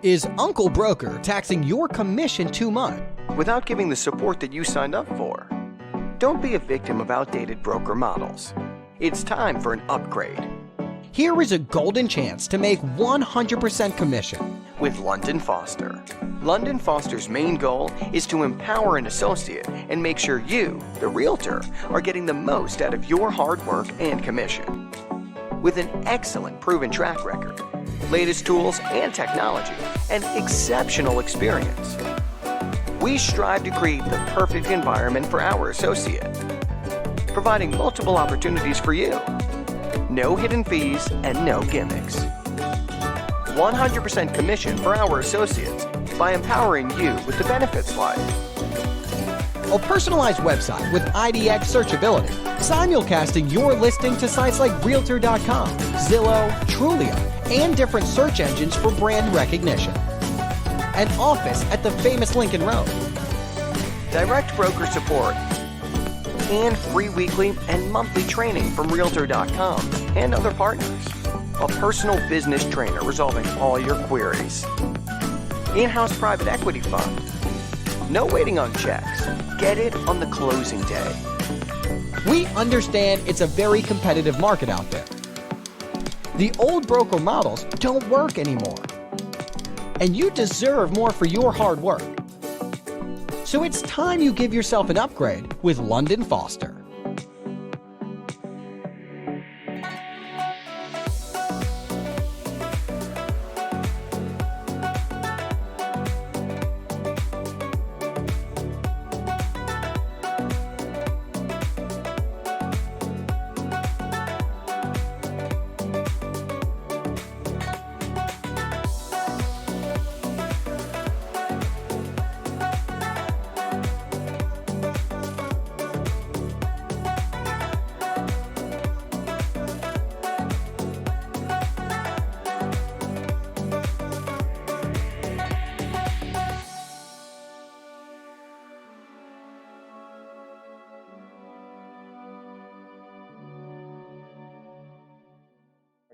Is Uncle Broker taxing your commission too much without giving the support that you signed up for? Don't be a victim of outdated broker models. It's time for an upgrade. Here is a golden chance to make 100% commission with London Foster. London Foster's main goal is to empower an associate and make sure you, the realtor, are getting the most out of your hard work and commission. With an excellent proven track record, latest tools and technology, and exceptional experience, we strive to create the perfect environment for our associate, providing multiple opportunities for you. No hidden fees and no gimmicks. 100% commission for our associates by empowering you with the benefits like a personalized website with IDX searchability, simulcasting your listing to sites like Realtor.com, Zillow, Trulia, and different search engines for brand recognition. An office at the famous Lincoln Road. Direct broker support and free weekly and monthly training from Realtor.com and other partners. A personal business trainer resolving all your queries. In-house private equity fund. No waiting on checks. Get it on the closing day. We understand it's a very competitive market out there. The old broker models don't work anymore. And you deserve more for your hard work. So it's time you give yourself an upgrade with London Foster.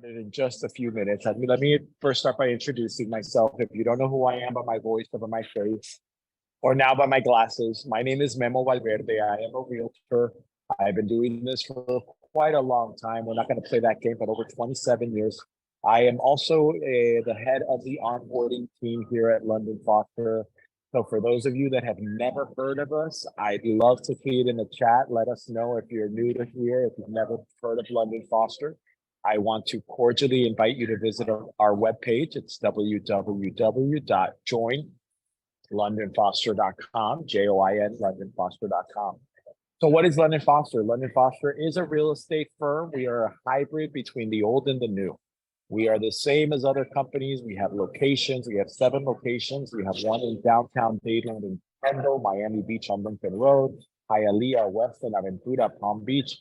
In just a few minutes. Let me first start by introducing myself. If you don't know who I am by my voice or by my face, or now by my glasses, my name is Memo Valverde. I am a realtor. I've been doing this for quite a long time. We're not going to play that game, but over 27 years. I am also the head of the onboarding team here at London Foster. So for those of you that have never heard of us, I'd love to see it in the chat. Let us know if you're new to here, if you've never heard of London Foster. I want to cordially invite you to visit our webpage. It's www.joinlondonfoster.com, Join, londonfoster.com. So what is London Foster? London Foster is a real estate firm. We are a hybrid between the old and the new. We are the same as other companies. We have locations. We have 7 locations. We have one in downtown Dayland in Condo, Miami Beach on Lincoln Road, Hialeah, Weston, Aventura, Palm Beach,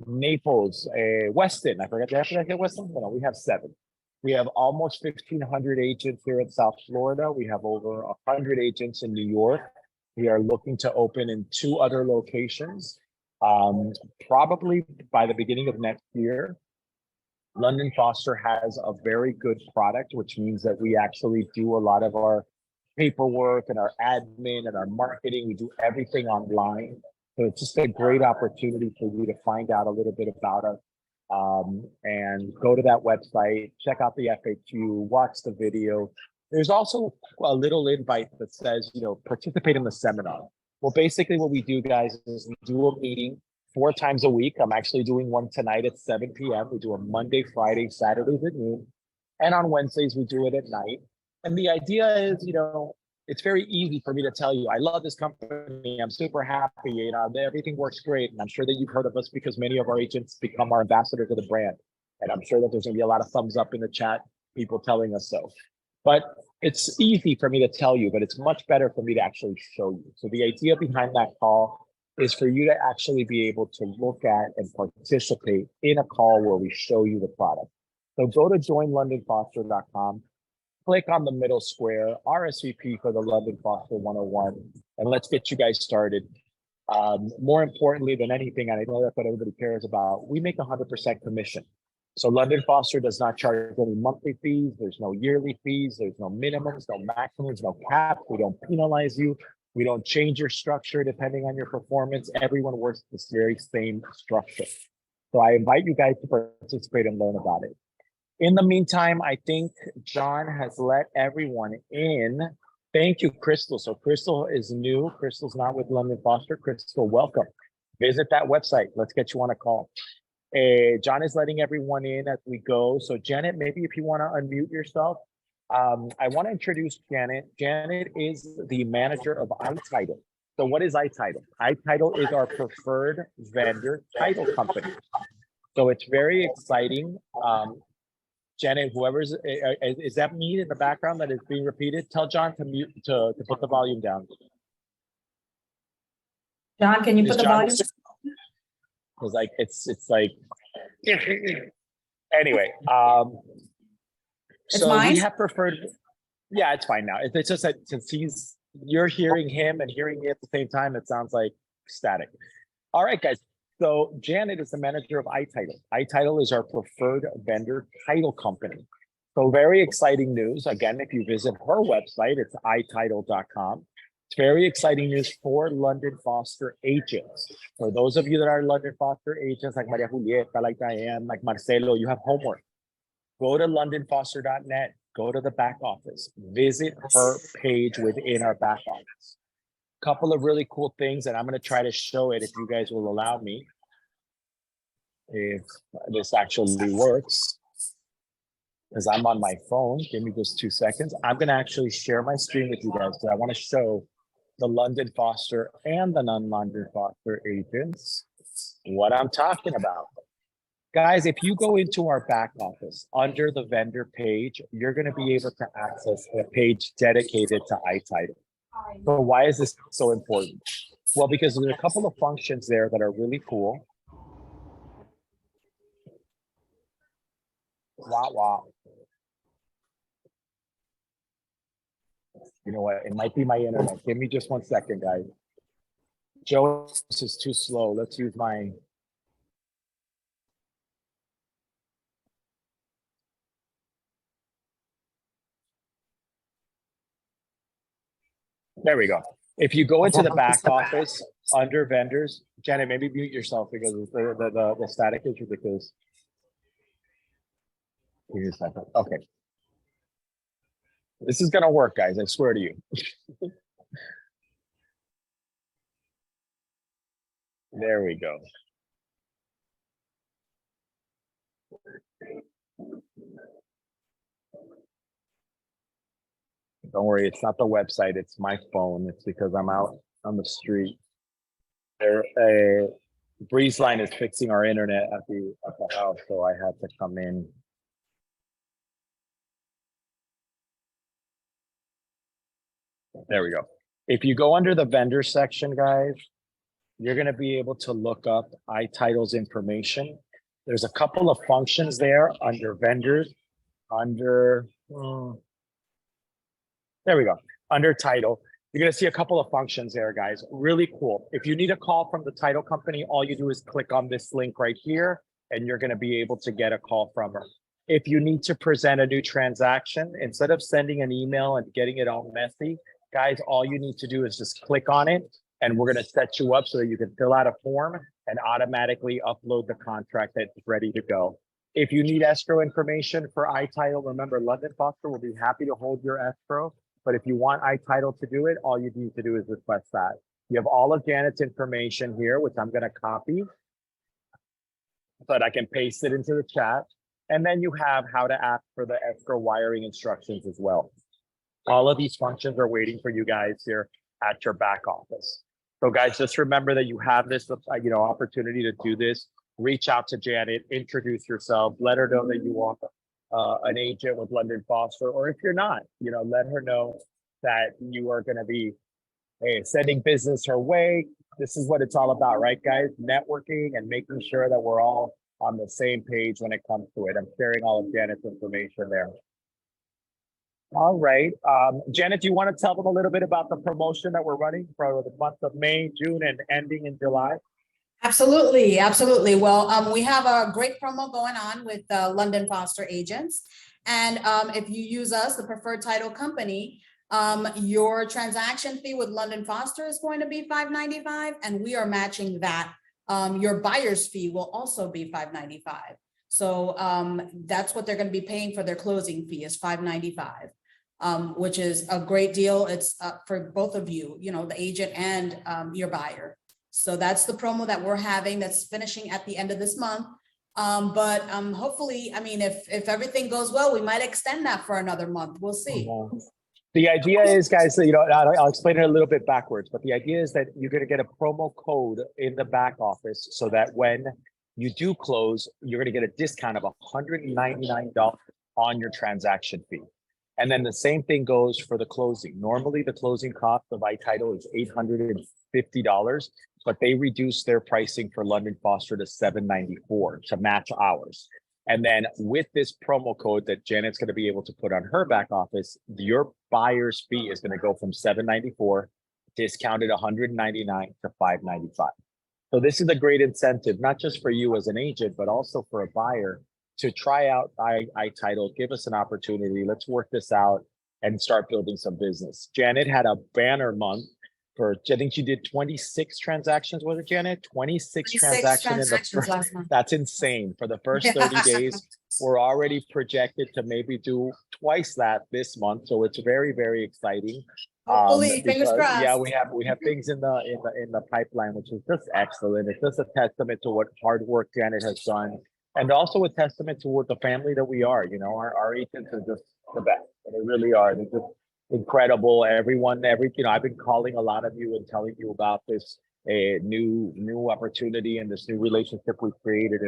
Naples, Weston. I forgot. Did I get Weston? No, we have 7. We have almost 1,500 agents here in South Florida. We have over 100 agents in New York. We are looking to open in 2 other locations, probably by the beginning of next year. London Foster has a very good product, which means that we actually do a lot of our paperwork and our admin and our marketing. We do everything online. So it's just a great opportunity for you to find out a little bit about us, and go to that website, check out the FAQ, watch the video. There's also a little invite that says, participate in the seminar. Well, basically what we do, guys, is we do a meeting 4 times a week. I'm actually doing one tonight at 7 p.m. We do a Monday, Friday, Saturdays at noon. And on Wednesdays, we do it at night. And the idea is, it's very easy for me to tell you, I love this company. I'm super happy. Everything works great. And I'm sure that you've heard of us because many of our agents become our ambassadors of the brand. And I'm sure that there's going to be a lot of thumbs up in the chat, people telling us so. But it's easy for me to tell you, but it's much better for me to actually show you. So the idea behind that call is for you to actually be able to look at and participate in a call where we show you the product. So go to joinlondonfoster.com. Click on the middle square, RSVP for the London Foster 101, and let's get you guys started. More importantly than anything, and I know that's what everybody cares about, we make 100% commission. So London Foster does not charge any monthly fees. There's no yearly fees. There's no minimums, no maximums, no cap. We don't penalize you. We don't change your structure depending on your performance. Everyone works this very same structure. So I invite you guys to participate and learn about it. In the meantime, I think John has let everyone in. Thank you, Crystal. So Crystal is new. Crystal's not with London Foster. Crystal, welcome. Visit that website. Let's get you on a call. John is letting everyone in as we go. So Janet, maybe if you want to unmute yourself. I want to introduce Janet. Janet is the manager of iTitle. So what is iTitle? iTitle is our preferred vendor title company. So it's very exciting. Janet, whoever's, is that me in the background that is being repeated? Tell John to mute, to put the volume down. John, can you Is put the John- volume? Cause like, it's like, anyway, It's so mine? we have preferred, yeah, it's fine now. It's just that since you're hearing him and hearing me at the same time, it sounds like static. All right, guys. So Janet is the manager of iTitle. iTitle is our preferred vendor title company. So very exciting news. Again, if you visit her website, it's ititle.com. It's very exciting news for London Foster agents. For those of you that are London Foster agents, like Maria Julieta, like Diane, like Marcelo, you have homework. Go to londonfoster.net, go to the back office, visit her page within our back office. Couple of really cool things, and I'm going to try to show it if you guys will allow me. If this actually works, because I'm on my phone. Give me just 2 seconds. I'm going to actually share my screen with you guys, because I want to show the London Foster and the non-London Foster agents what I'm talking about. Guys, if you go into our back office under the vendor page, you're going to be able to access a page dedicated to iTitle. So why is this so important? Well, because there's a couple of functions there that are really cool. Wow. You know what? It might be my internet. Give me just 1 second, guys. Joe, this is too slow. Let's use my. There we go. If you go into the back office under vendors, Janet, maybe mute yourself because the static is ridiculous. Give me a second. Okay. This is gonna work, guys. I swear to you. There we go. Don't worry, it's not the website, it's my phone. It's because I'm out on the street. Breeze Line is fixing our internet at the house, so I had to come in. There we go. If you go under the vendor section, guys, you're going to be able to look up iTitle's information. There's a couple of functions there under vendors, there we go. Under title, you're going to see a couple of functions there, guys. Really cool. If you need a call from the title company, all you do is click on this link right here, and you're going to be able to get a call from her. If you need to present a new transaction, instead of sending an email and getting it all messy, guys, all you need to do is just click on it, and we're going to set you up so that you can fill out a form and automatically upload the contract that's ready to go. If you need escrow information for iTitle, remember, London Foster will be happy to hold your escrow. But if you want iTitle to do it, all you need to do is request that. You have all of Janet's information here, which I'm going to copy, but I can paste it into the chat. And then you have how to ask for the escrow wiring instructions as well. All of these functions are waiting for you guys here at your back office. So guys, just remember that you have this, opportunity to do this. Reach out to Janet, introduce yourself, let her know that you want an agent with London Foster, or if you're not, let her know that you are going to be sending business her way. This is what it's all about, right, guys? Networking and making sure that we're all on the same page when it comes to it. I'm sharing all of Janet's information there. All right. Janet, do you want to tell them a little bit about the promotion that we're running for the month of May, June, and ending in July? Absolutely, absolutely. Well, we have a great promo going on with London Foster agents. And if you use us, the preferred title company, your transaction fee with London Foster is going to be $5.95, and we are matching that. Your buyer's fee will also be $5.95. So that's what they're going to be paying for their closing fee is $5.95, which is a great deal. It's for both of you, you know, the agent and your buyer. So that's the promo that we're having that's finishing at the end of this month. But hopefully, I mean, if everything goes well, we might extend that for another month. We'll see. The idea is, guys, that, you know, I'll explain it a little bit backwards, but the idea is that you're going to get a promo code in the back office so that when you do close, you're going to get a discount of $199 on your transaction fee. And then the same thing goes for the closing. Normally, the closing cost of iTitle is $850, but they reduced their pricing for London Foster to $794 to match ours. And then with this promo code that Janet's going to be able to put on her back office, your buyer's fee is going to go from $794 discounted $199 to $595. So this is a great incentive, not just for you as an agent, but also for a buyer to try out iTitle, give us an opportunity. Let's work this out and start building some business. Janet had a banner month for, I think she did 26 transactions. Was it, Janet? 26 transactions in the first, last month. that's insane. For the first 30 days, we're already projected to maybe do twice that this month. So it's very, very exciting. Hopefully, fingers crossed. Yeah, we have things in the pipeline, which is just excellent. It's just a testament to what hard work Janet has done, and also a testament to what the family that we are. You know, our agents are just the best. They really are. They're just incredible. Everyone, you know, I've been calling a lot of you and telling you about this new opportunity and this new relationship we've created,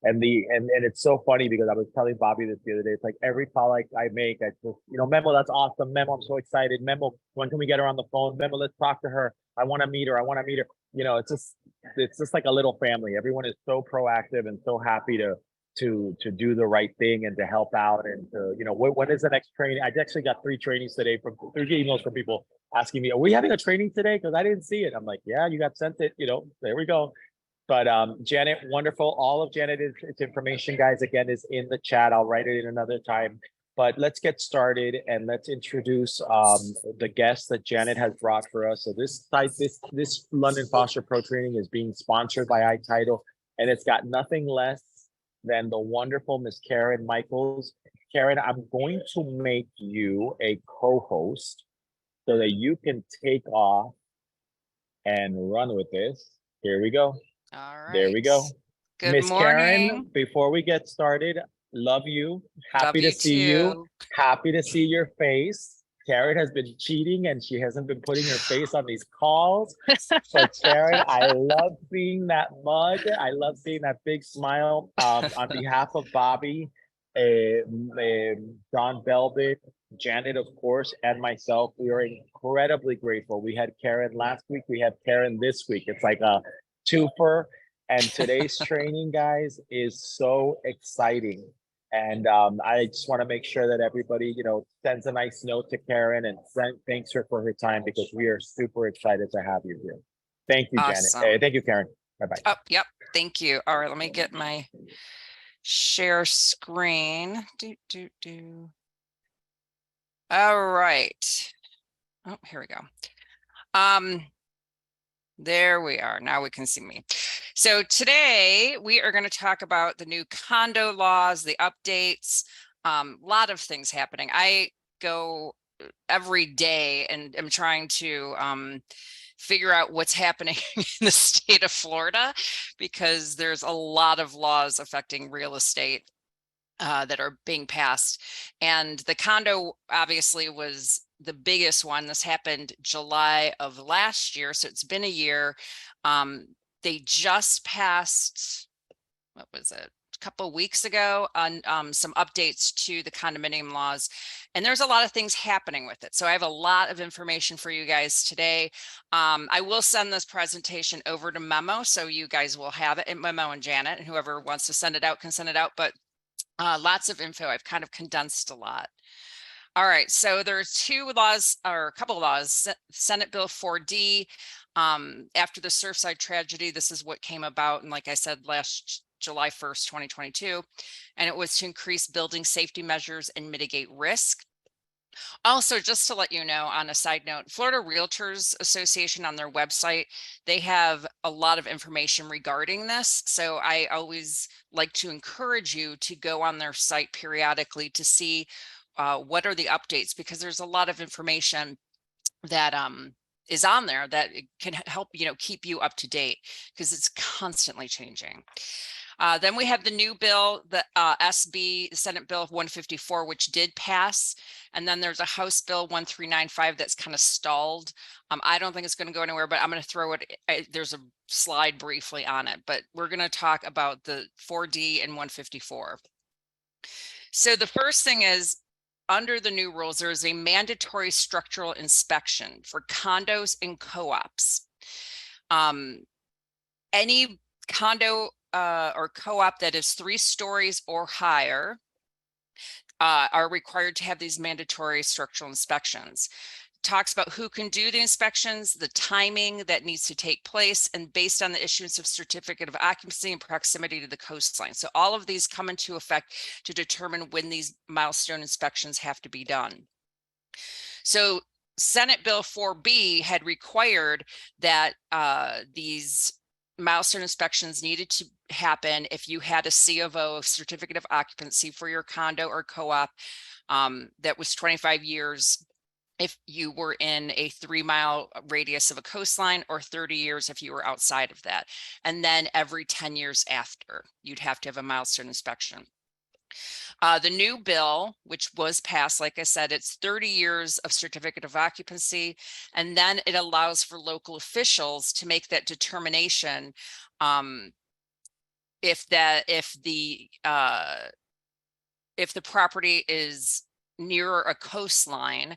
and it's so funny because I was telling Bobby this the other day. It's like every call I make, I just, you know, Memo, that's awesome. Memo, I'm so excited. Memo, when can we get her on the phone? Memo, let's talk to her. I want to meet her. You know, it's just like a little family. Everyone is so proactive and so happy to do the right thing and to help out and to, you know, when is the next training? I actually got 3 trainings today from 3 emails from people asking me, are we having a training today? Because I didn't see it. I'm like, yeah, you got sent it, you know, there we go. But Janet, wonderful. All of Janet's information, guys, again, is in the chat. I'll write it in another time. But let's get started and let's introduce the guests that Janet has brought for us. So this London Foster Pro training is being sponsored by iTitle, and it's got nothing less than the wonderful Miss Karen Michaels. Karen, I'm going to make you a co-host so that you can take off and run with this. Here we go. All right. There we go. Good Miss morning. Karen, before we get started, love you. Happy Love to see you. too. Happy to see your face. Karen has been cheating and she hasn't been putting her face on these calls. But Karen, I love seeing that mug. I love seeing that big smile. On behalf of Bobby, Don Belbit, Janet, of course, and myself, we are incredibly grateful. We had Karen last week. We have Karen this week. It's like a twofer. And today's training, guys, is so exciting. And I just want to make sure that everybody, you know, sends a nice note to Karen and thanks her for her time, because we are super excited to have you here. Thank you, Awesome. Janet. Thank you, Karen. Bye-bye. Oh, yep. Thank you. All right, let me get my share screen. All right. Oh, here we go. There we are. Now we can see me. So today we are going to talk about the new condo laws, the updates, a lot of things happening. I go every day and am trying to figure out what's happening in the state of Florida, because there's a lot of laws affecting real estate that are being passed. And the condo obviously was the biggest one. This happened July of last year, so it's been a year. They just passed, what was it, a couple of weeks ago, on some updates to the condominium laws, and there's a lot of things happening with it. So I have a lot of information for you guys today. I will send this presentation over to Memo, so you guys will have it, and Memo and Janet, and whoever wants to send it out can send it out, but lots of info. I've kind of condensed a lot. All right, so there are two laws, or a couple of laws. Senate Bill 4D, after the Surfside tragedy, this is what came about. And like I said, last July 1st, 2022, and it was to increase building safety measures and mitigate risk. Also, just to let you know, on a side note, Florida Realtors Association on their website, they have a lot of information regarding this. So I always like to encourage you to go on their site periodically to see what are the updates, because there's a lot of information that is on there that can help, keep you up to date, because it's constantly changing. Then we have the new bill, the SB, Senate Bill 154, which did pass. And then there's a House Bill 1395 that's kind of stalled. I don't think it's going to go anywhere, but I'm going to throw it. There's a slide briefly on it, but we're going to talk about the 4D and 154. So the first thing is, under the new rules, there is a mandatory structural inspection for condos and co-ops. Any condo or co-op that is 3 stories or higher are required to have these mandatory structural inspections. Talks about who can do the inspections, the timing that needs to take place, and based on the issuance of certificate of occupancy and proximity to the coastline. So all of these come into effect to determine when these milestone inspections have to be done. So Senate Bill 4B had required that these milestone inspections needed to happen if you had a C of O, certificate of occupancy, for your condo or co-op that was 25 years if you were in a 3-mile radius of a coastline, or 30 years if you were outside of that. And then every 10 years after, you'd have to have a milestone inspection. The new bill, which was passed, like I said, it's 30 years of certificate of occupancy, and then it allows for local officials to make that determination if the property is near a coastline,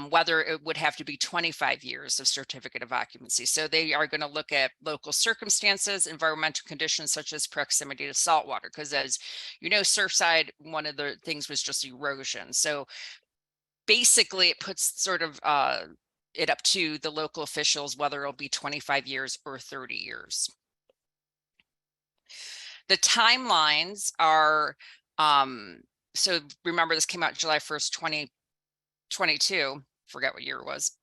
whether it would have to be 25 years of certificate of occupancy. So they are going to look at local circumstances, environmental conditions such as proximity to saltwater, because as you know, Surfside, one of the things was just erosion. So basically it puts sort of it up to the local officials whether it'll be 25 years or 30 years. The timelines are, so remember, this came out July 1st, 2022, forget what year it was.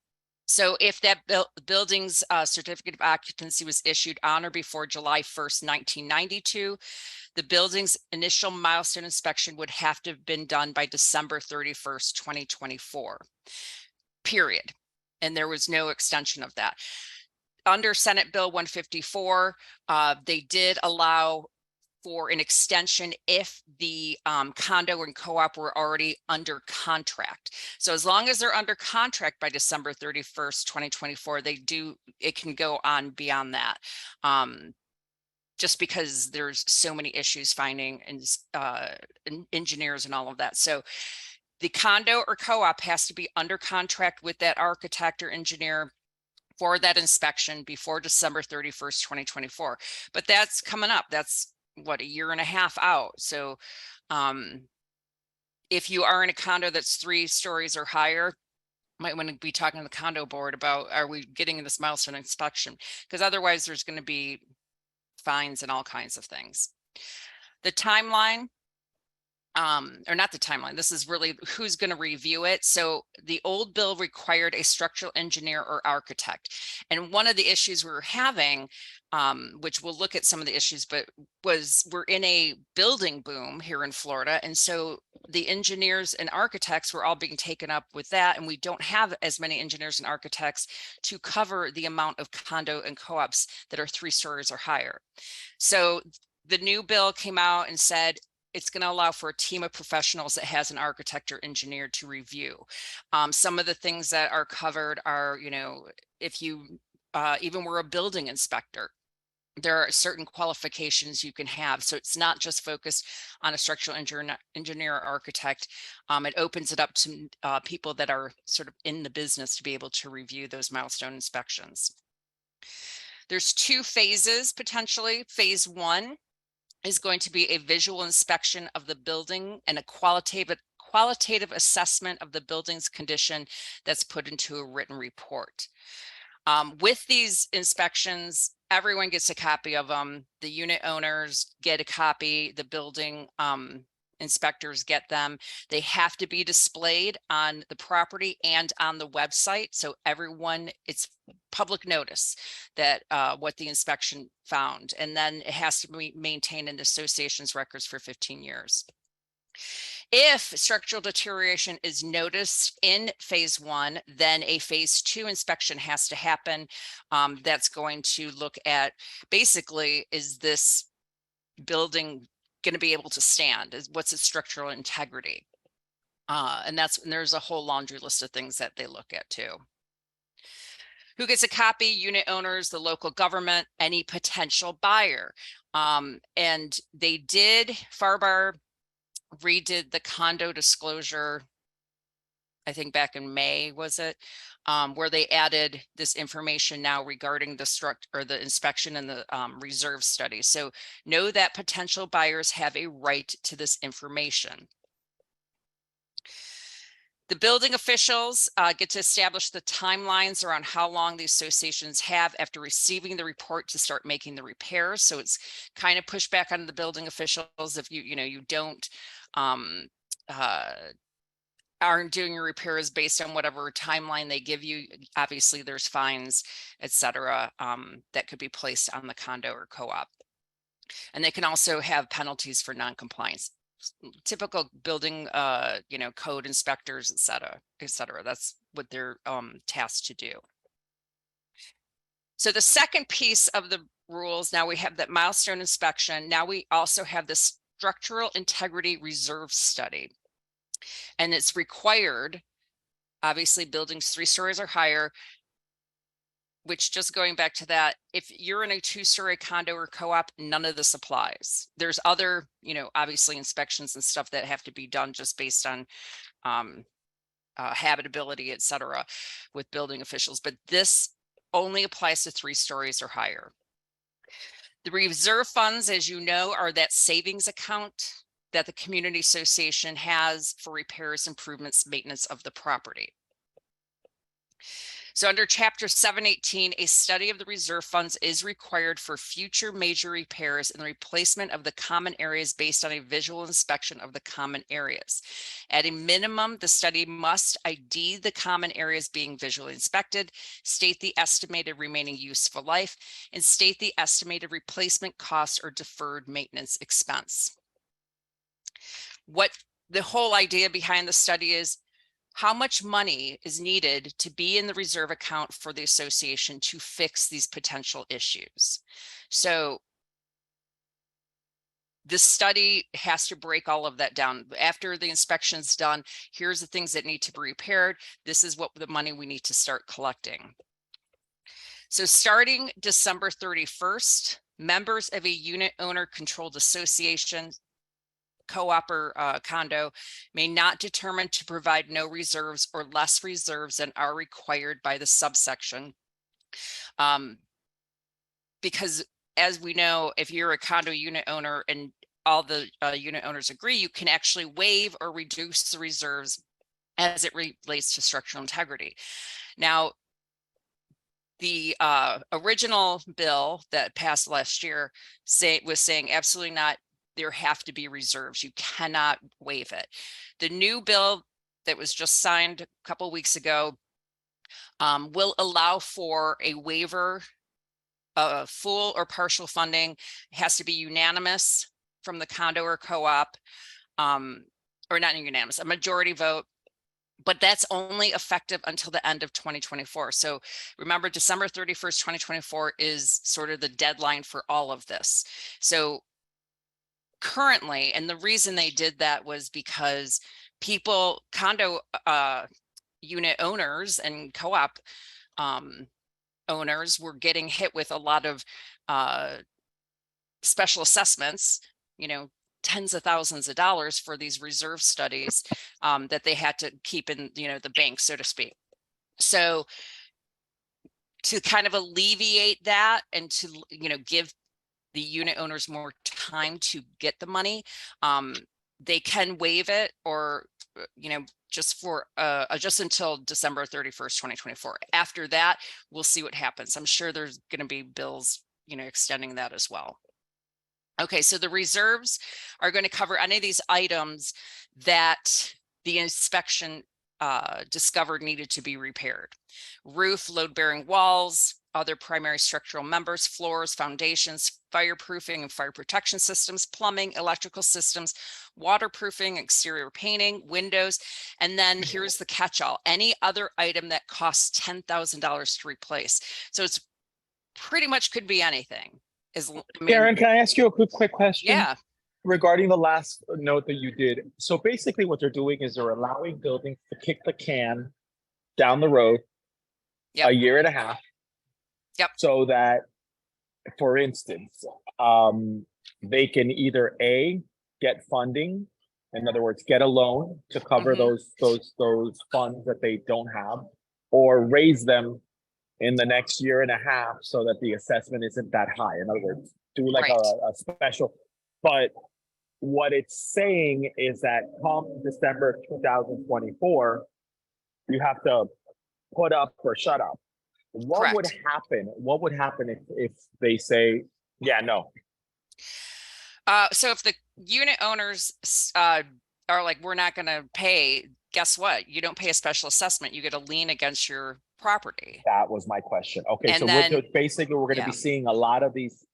So if that building's certificate of occupancy was issued on or before July 1st, 1992, the building's initial milestone inspection would have to have been done by December 31st, 2024, period. And there was no extension of that. Under Senate Bill 154, they did allow for an extension if the condo and co-op were already under contract. So as long as they're under contract by December 31st, 2024, it can go on beyond that. Just because there's so many issues finding engineers and all of that. So the condo or co-op has to be under contract with that architect or engineer for that inspection before December 31st, 2024. But that's coming up. That's what, 1.5 years out. So if you are in a condo that's 3 stories or higher, might want to be talking to the condo board about, are we getting this milestone inspection? Because otherwise there's going to be fines and all kinds of things. The timeline, or not the timeline, this is really who's going to review it. So the old bill required a structural engineer or architect. And one of the issues we were having, which we'll look at some of the issues, but we're in a building boom here in Florida. And so the engineers and architects were all being taken up with that. And we don't have as many engineers and architects to cover the amount of condo and co-ops that are 3 stories or higher. So the new bill came out and said, it's going to allow for a team of professionals that has an architect or engineer to review. Some of the things that are covered are, if you even were a building inspector, there are certain qualifications you can have. So it's not just focused on a structural engineer or architect. It opens it up to people that are sort of in the business to be able to review those milestone inspections. There's 2 phases potentially. Phase 1 is going to be a visual inspection of the building and a qualitative qualitative assessment of the building's condition that's put into a written report. With these inspections, everyone gets a copy of them. The unit owners get a copy, the building inspectors get them. They have to be displayed on the property and on the website. So everyone, it's public notice that what the inspection found. And then it has to be maintained in the association's records for 15 years. If structural deterioration is noticed in phase 1, then a phase 2 inspection has to happen. That's going to look at basically, is this building going to be able to stand? What's its structural integrity? And there's a whole laundry list of things that they look at too. Who gets a copy? Unit owners, the local government, any potential buyer. And they did, Farbar redid the condo disclosure, I think back in May, was it? Where they added this information now regarding the inspection and the reserve study. So know that potential buyers have a right to this information. The building officials get to establish the timelines around how long the associations have after receiving the report to start making the repairs. So it's kind of pushed back on the building officials if you don't aren't doing your repairs based on whatever timeline they give you. Obviously there's fines, etc., that could be placed on the condo or co-op. And they can also have penalties for non-compliance. Typical building code inspectors, etc. That's what they're tasked to do. So the second piece of the rules, now we have that milestone inspection. Now we also have the structural integrity reserve study. And it's required, obviously buildings 3 stories or higher, which, just going back to that, if you're in a 2-story condo or co-op, none of this applies. There's other, obviously inspections and stuff that have to be done just based on habitability, etc., with building officials, but this only applies to 3 stories or higher. The reserve funds, as you know, are that savings account that the community association has for repairs, improvements, maintenance of the property. So under Chapter 718, a study of the reserve funds is required for future major repairs and the replacement of the common areas based on a visual inspection of the common areas. At a minimum, the study must ID the common areas being visually inspected, state the estimated remaining useful life, and state the estimated replacement cost or deferred maintenance expense. What the whole idea behind the study is, how much money is needed to be in the reserve account for the association to fix these potential issues. So this study has to break all of that down. After the inspection's done, here's the things that need to be repaired. This is what the money we need to start collecting. So starting December 31st, members of a unit owner controlled association, co-op or condo may not determine to provide no reserves or less reserves than are required by the subsection. Because as we know, if you're a condo unit owner and all the unit owners agree, you can actually waive or reduce the reserves as it relates to structural integrity. Now, the original bill that passed last year was saying absolutely not. There have to be reserves. You cannot waive it. The new bill that was just signed a couple of weeks ago will allow for a waiver of full or partial funding. It has to be unanimous from the condo or co-op, or not unanimous, a majority vote. But that's only effective until the end of 2024. So remember, December 31st, 2024 is sort of the deadline for all of this. So currently, and the reason they did that was because condo unit owners and co-op owners were getting hit with a lot of special assessments, tens of thousands of dollars for these reserve studies that they had to keep in, the bank, so to speak. So to kind of alleviate that and to, give the unit owners more time to get the money, they can waive it, or just for just until December 31st, 2024. After that, we'll see what happens. I'm sure there's going to be bills, extending that as well. Okay, so the reserves are going to cover any of these items that the inspection discovered needed to be repaired. Roof, load-bearing walls, other primary structural members, floors, foundations, fireproofing and fire protection systems, plumbing, electrical systems, waterproofing, exterior painting, windows, and then here's the catch-all: any other item that costs $10,000 to replace. So it's pretty much could be anything. Karen, can I ask you a quick question? Yeah. Regarding the last note that you did. So basically what they're doing is they're allowing buildings to kick the can down the road a year and a half. Yep. So that, for instance, they can either A, get funding, in other words, get a loan to cover those funds that they don't have, or raise them in the next year and a half so that the assessment isn't that high. In other words, do like a special, but what it's saying is that come December 2024, you have to put up or shut up. What would happen? What would happen if they say, yeah, no? So if the unit owners are like, we're not going to pay, guess what? You don't pay a special assessment. You get a lien against your property. That was my question. Okay, And so then, basically we're going to be seeing a lot of these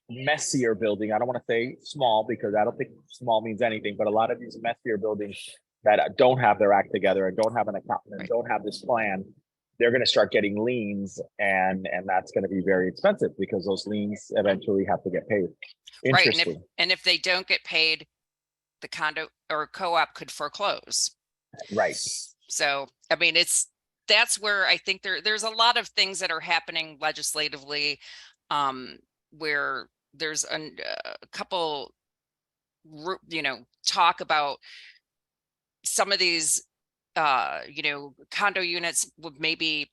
messier building. I don't want to say small because I don't think small means anything, but a lot of these messier buildings that don't have their act together and don't have an accountant and don't have this plan, they're going to start getting liens, and that's going to be very expensive because those liens eventually have to get paid. Interesting. Right, and if they don't get paid, the condo or co-op could foreclose. Right. So, I mean, that's where I think there's a lot of things that are happening legislatively, where there's a couple, talk about some of these, condo units with maybe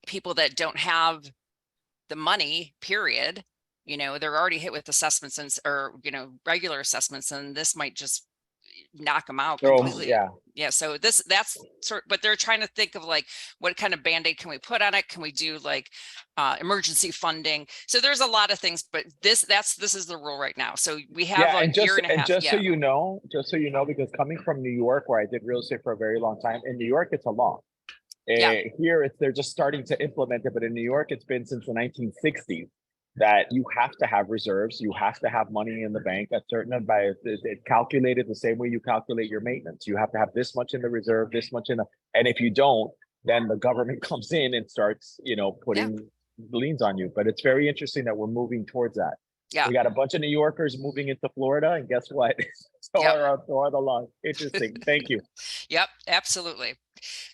people that don't have the money, period. They're already hit with assessments or regular assessments, and this might just knock them out completely. Yeah. So that's but they're trying to think of like, what kind of Band-Aid can we put on it? Can we do like emergency funding? So there's a lot of things, but this is the rule right now. So we have a year and a half. Just so you know, because coming from New York, where I did real estate for a very long time, in New York, it's a law. Here, they're just starting to implement it, but in New York, it's been since the 1960s. That you have to have reserves, you have to have money in the bank at certain it's calculated the same way you calculate your maintenance. You have to have this much in the reserve, this much and if you don't, then the government comes in and starts, putting liens on you. But it's very interesting that we're moving towards that. Yeah. We got a bunch of New Yorkers moving into Florida, and guess what? So are the laws. Interesting. Thank you. Yep, absolutely.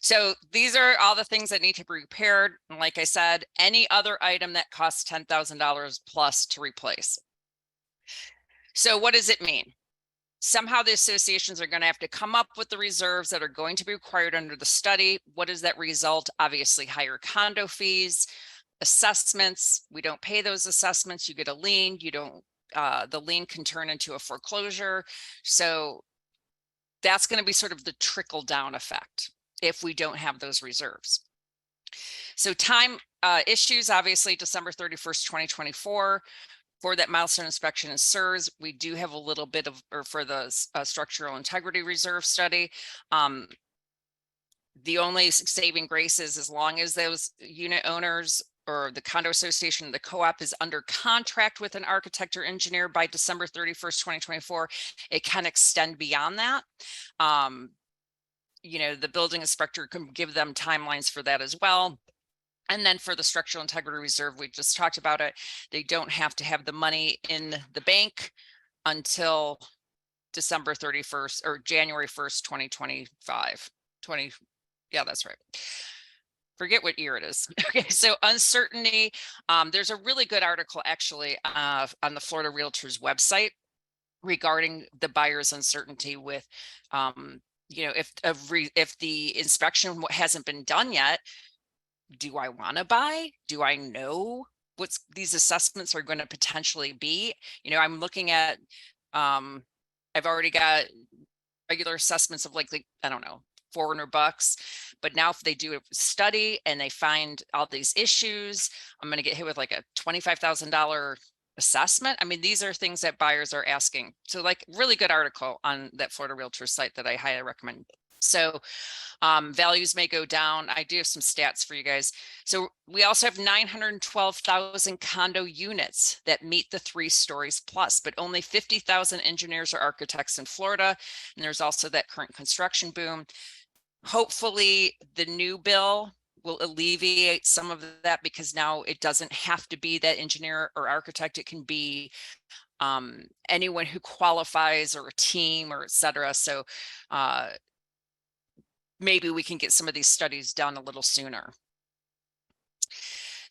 So these are all the things that need to be repaired. And like I said, any other item that costs $10,000 plus to replace. So what does it mean? Somehow the associations are going to have to come up with the reserves that are going to be required under the study. What does that result? Obviously, higher condo fees, assessments. We don't pay those assessments. You get a lien. You don't. The lien can turn into a foreclosure. So that's going to be sort of the trickle down effect if we don't have those reserves. So time issues, obviously December 31st, 2024. For that milestone inspection and SIRS, we do have a little bit of, or for the structural integrity reserve study. The only saving grace is as long as those unit owners or the condo association, the co-op is under contract with an architect or engineer by December 31st, 2024, it can extend beyond that. The building inspector can give them timelines for that as well. And then for the structural integrity reserve, we just talked about it. They don't have to have the money in the bank until December 31st or January 1st, 2025. Yeah, that's right. Forget what year it is. Okay, so uncertainty. There's a really good article actually on the Florida Realtors website regarding the buyer's uncertainty with, if the inspection hasn't been done yet, do I want to buy? Do I know what these assessments are going to potentially be? I'm looking at I've already got regular assessments of like I don't know, $400. But now if they do a study and they find all these issues, I'm going to get hit with like a $25,000 assessment. I mean, these are things that buyers are asking. So like really good article on that Florida Realtor site that I highly recommend. So values may go down. I do have some stats for you guys. So we also have 912,000 condo units that meet the 3 stories plus, but only 50,000 engineers or architects in Florida. And there's also that current construction boom. Hopefully the new bill will alleviate some of that, because now it doesn't have to be that engineer or architect. It can be anyone who qualifies, or a team, or et cetera. So maybe we can get some of these studies done a little sooner.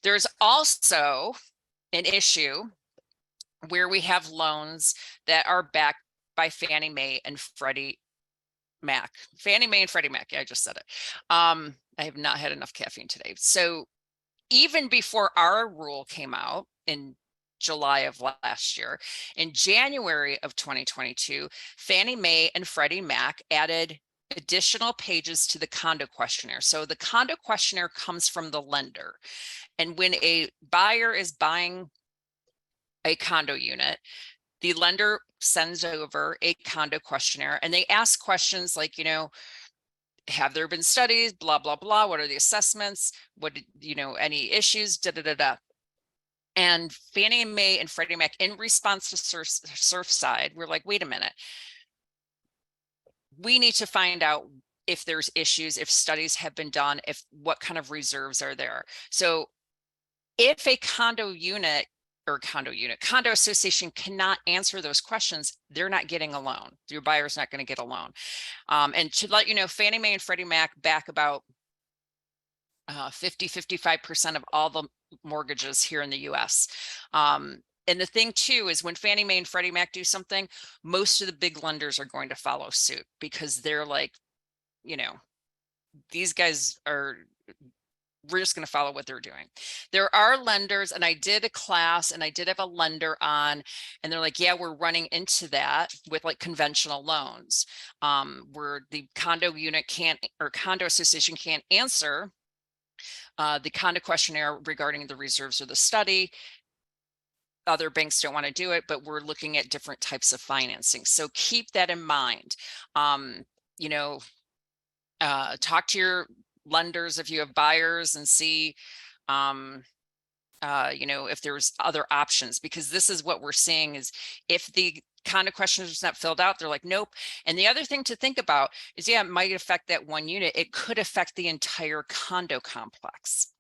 There's also an issue where we have loans that are backed by Fannie Mae and Freddie Mac. Fannie Mae and Freddie Mac. Yeah, I just said it. I have not had enough caffeine today. So even before our rule came out in July of last year, in January of 2022, Fannie Mae and Freddie Mac added additional pages to the condo questionnaire. So the condo questionnaire comes from the lender. And when a buyer is buying a condo unit, the lender sends over a condo questionnaire, and they ask questions like, you know, have there been studies, blah, blah, blah. What are the assessments? What, you know, any issues, da, da, da, da. And Fannie Mae and Freddie Mac, in response to Surfside, we're like, wait a minute. We need to find out if there's issues, if studies have been done, if what kind of reserves are there. So if a condo association cannot answer those questions, they're not getting a loan. Your buyer's not going to get a loan. And to let you know, Fannie Mae and Freddie Mac back about 55% of all the mortgages here in the US. And the thing too is when Fannie Mae and Freddie Mac do something, most of the big lenders are going to follow suit, because they're like, you know, these guys are, we're just going to follow what they're doing. There are lenders, and I did a class and I did have a lender on, and they're like, yeah, we're running into that with like conventional loans, where the condo unit can't, or condo association can't answer the condo questionnaire regarding the reserves or the study. Other banks don't want to do it, but we're looking at different types of financing. So keep that in mind. You know, talk to your lenders if you have buyers, and see, you know, if there's other options, because this is what we're seeing is if the condo questionnaire is not filled out, they're like, nope. And the other thing to think about is, yeah, it might affect that one unit. It could affect the entire condo complex.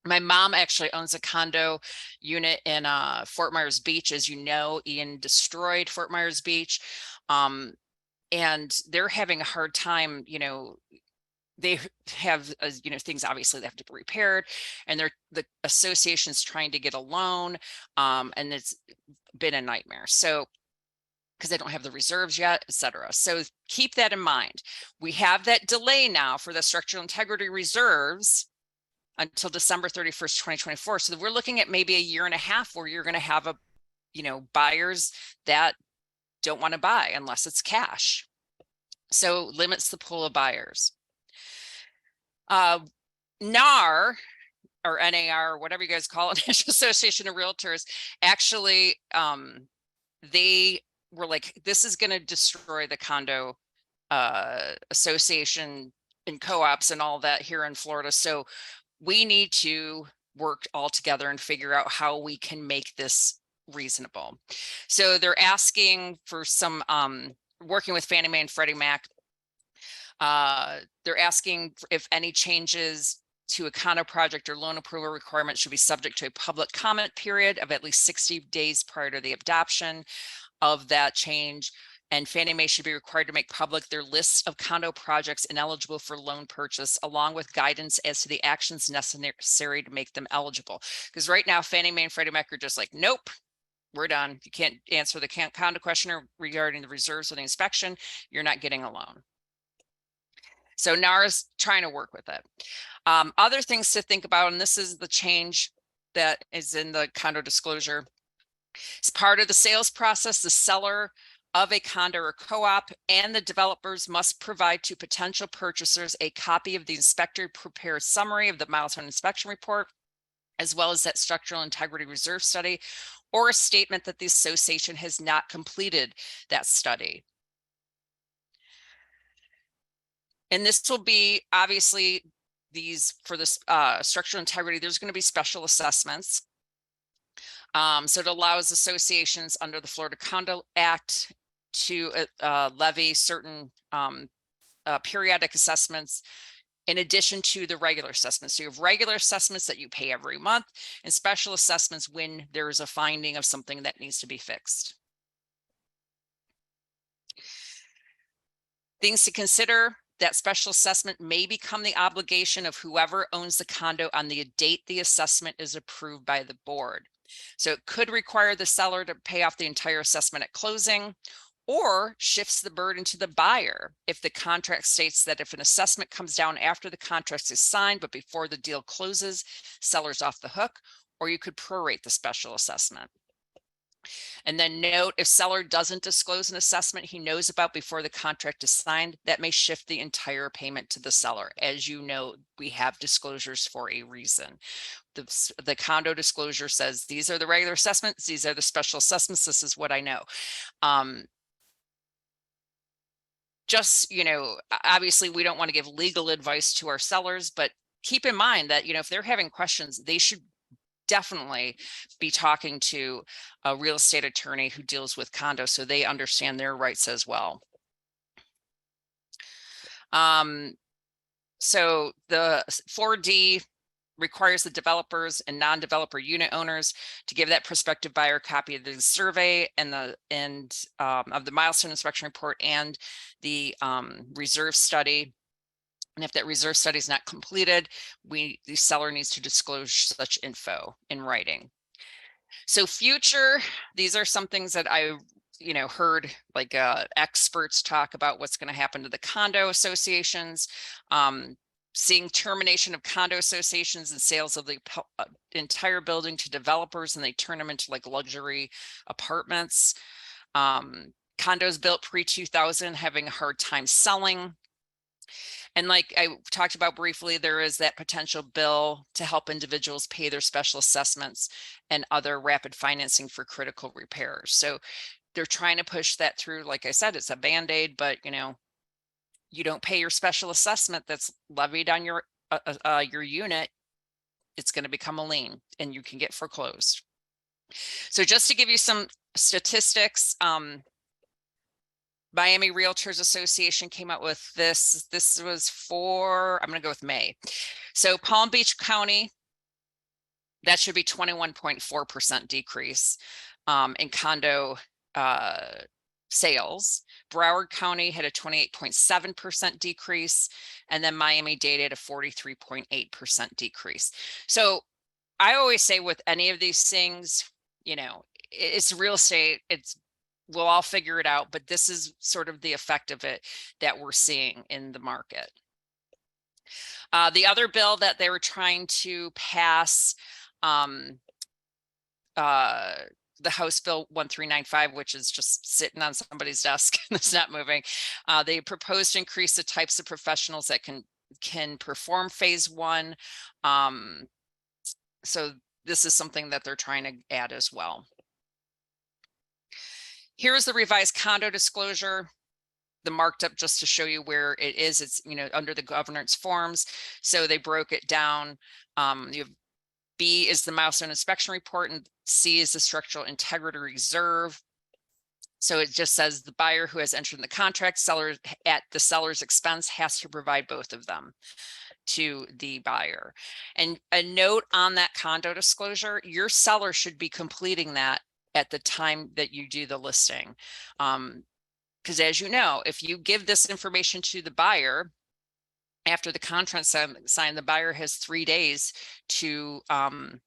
My mom actually owns a condo unit in Fort Myers Beach. As you know, Ian destroyed Fort Myers Beach. And they're having a hard time, you know, they have, you know, things obviously they have to be repaired, and the association's trying to get a loan, and it's been a nightmare. So, because they don't have the reserves yet, et cetera. So keep that in mind. We have that delay now for the structural integrity reserves until December 31st, 2024. So we're looking at maybe a year and a half where you're going to have you know, buyers that don't want to buy unless it's cash. So limits the pool of buyers. NAR, or NAR, or whatever you guys call it, National Association of Realtors, actually, they were like, this is going to destroy the condo association and co-ops and all that here in Florida. So we need to work all together and figure out how we can make this reasonable. So they're asking for some, working with Fannie Mae and Freddie Mac, they're asking if any changes to a condo project or loan approval requirement should be subject to a public comment period of at least 60 days prior to the adoption of that change. And Fannie Mae should be required to make public their lists of condo projects ineligible for loan purchase, along with guidance as to the actions necessary to make them eligible. Because right now, Fannie Mae and Freddie Mac are just like, nope, we're done. You can't answer the condo questionnaire regarding the reserves or the inspection. You're not getting a loan. So NAR is trying to work with it. Other things to think about, and this is the change that is in the condo disclosure. As part of the sales process, the seller of a condo or co-op, and the developers must provide to potential purchasers a copy of the inspector prepared summary of the milestone inspection report, as well as that structural integrity reserve study, or a statement that the association has not completed that study. And this will be obviously these for this structural integrity, there's going to be special assessments. So it allows associations under the Florida Condo Act to levy certain periodic assessments in addition to the regular assessments. So you have regular assessments that you pay every month and special assessments when there is a finding of something that needs to be fixed. Things to consider: that special assessment may become the obligation of whoever owns the condo on the date the assessment is approved by the board. So it could require the seller to pay off the entire assessment at closing, or shifts the burden to the buyer if the contract states that if an assessment comes down after the contract is signed but before the deal closes, seller's off the hook, or you could prorate the special assessment. And then note, if seller doesn't disclose an assessment he knows about before the contract is signed, that may shift the entire payment to the seller. As you know, we have disclosures for a reason. The condo disclosure says, these are the regular assessments, these are the special assessments, this is what I know. Just, you know, obviously we don't want to give legal advice to our sellers, but keep in mind that, you know, if they're having questions, they should definitely be talking to a real estate attorney who deals with condos so they understand their rights as well. So the 4D requires the developers and non-developer unit owners to give that prospective buyer a copy of the survey and of the milestone inspection report and the reserve study. And if that reserve study is not completed, the seller needs to disclose such info in writing. So these are some things that I heard like experts talk about what's going to happen to the condo associations. Seeing termination of condo associations and sales of the entire building to developers, and they turn them into like luxury apartments. Condos built pre-2000 having a hard time selling. And like I talked about briefly, there is that potential bill to help individuals pay their special assessments and other rapid financing for critical repairs. So they're trying to push that through. Like I said, it's a Band-Aid, but you don't pay your special assessment that's levied on your unit, it's going to become a lien and you can get foreclosed. So just to give you some statistics, Miami Realtors Association came out with this. This was for, I'm going to go with May. So Palm Beach County, that should be 21.4% decrease in condo sales. Broward County had a 28.7% decrease, and then Miami-Dade had a 43.8% decrease. So I always say with any of these things, it's real estate, we'll all figure it out, but this is sort of the effect of it that we're seeing in the market. The other bill that they were trying to pass, the House Bill 1395, which is just sitting on somebody's desk and it's not moving. They proposed to increase the types of professionals that can perform phase 1. So this is something that they're trying to add as well. Here's the revised condo disclosure, the marked up just to show you where it is. It's under the governance forms. So they broke it down. You have B is the milestone inspection report, and C is the structural integrity reserve. So it just says the buyer who has entered in the contract, seller at the seller's expense has to provide both of them to the buyer. And a note on that condo disclosure, your seller should be completing that at the time that you do the listing. Because as you know, if you give this information to the buyer, after the contract signed, the buyer has 3 days to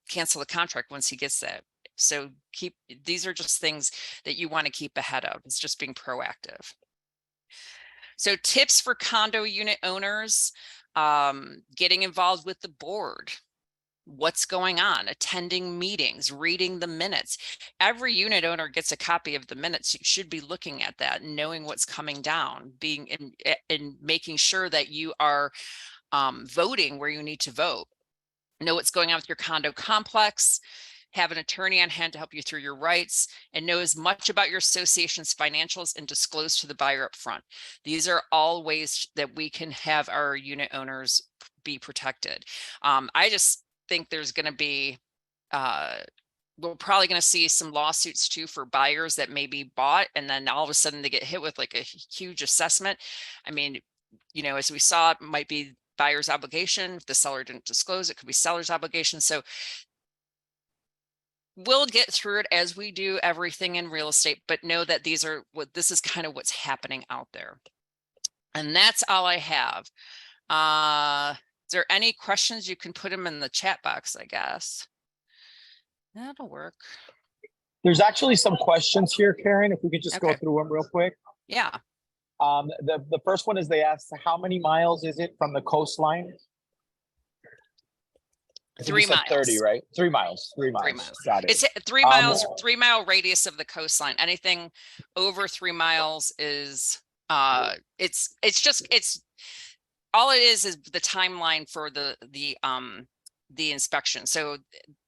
cancel the contract once he gets that. So these are just things that you want to keep ahead of. It's just being proactive. So tips for condo unit owners, getting involved with the board. what's going on, attending meetings, reading the minutes. Every unit owner gets a copy of the minutes. You should be looking at that, knowing what's coming down, being in making sure that you are voting where you need to vote. Know what's going on with your condo complex, have an attorney on hand to help you through your rights, and know as much about your association's financials and disclose to the buyer up front. These are all ways that we can have our unit owners be protected. I just think there's going to be, we're probably going to see some lawsuits too for buyers that maybe bought and then all of a sudden they get hit with like a huge assessment. I mean, you know, as we saw, it might be buyer's obligation. If the seller didn't disclose, it could be seller's obligation. So we'll get through it as we do everything in real estate, but know that this is kind of what's happening out there. And that's all I have. Is there any questions? You can put them in the chat box, I guess. That'll work. There's actually some questions here, Karen, if we could just go through them real quick. Yeah. The first one is they asked, how many miles is it from the coastline? 3 miles. 30, right? 3 miles. 3 miles. 3 miles. Got it. It's 3 miles, 3 mile radius of the coastline. Anything over 3 miles is it's all it is the timeline for the inspection. So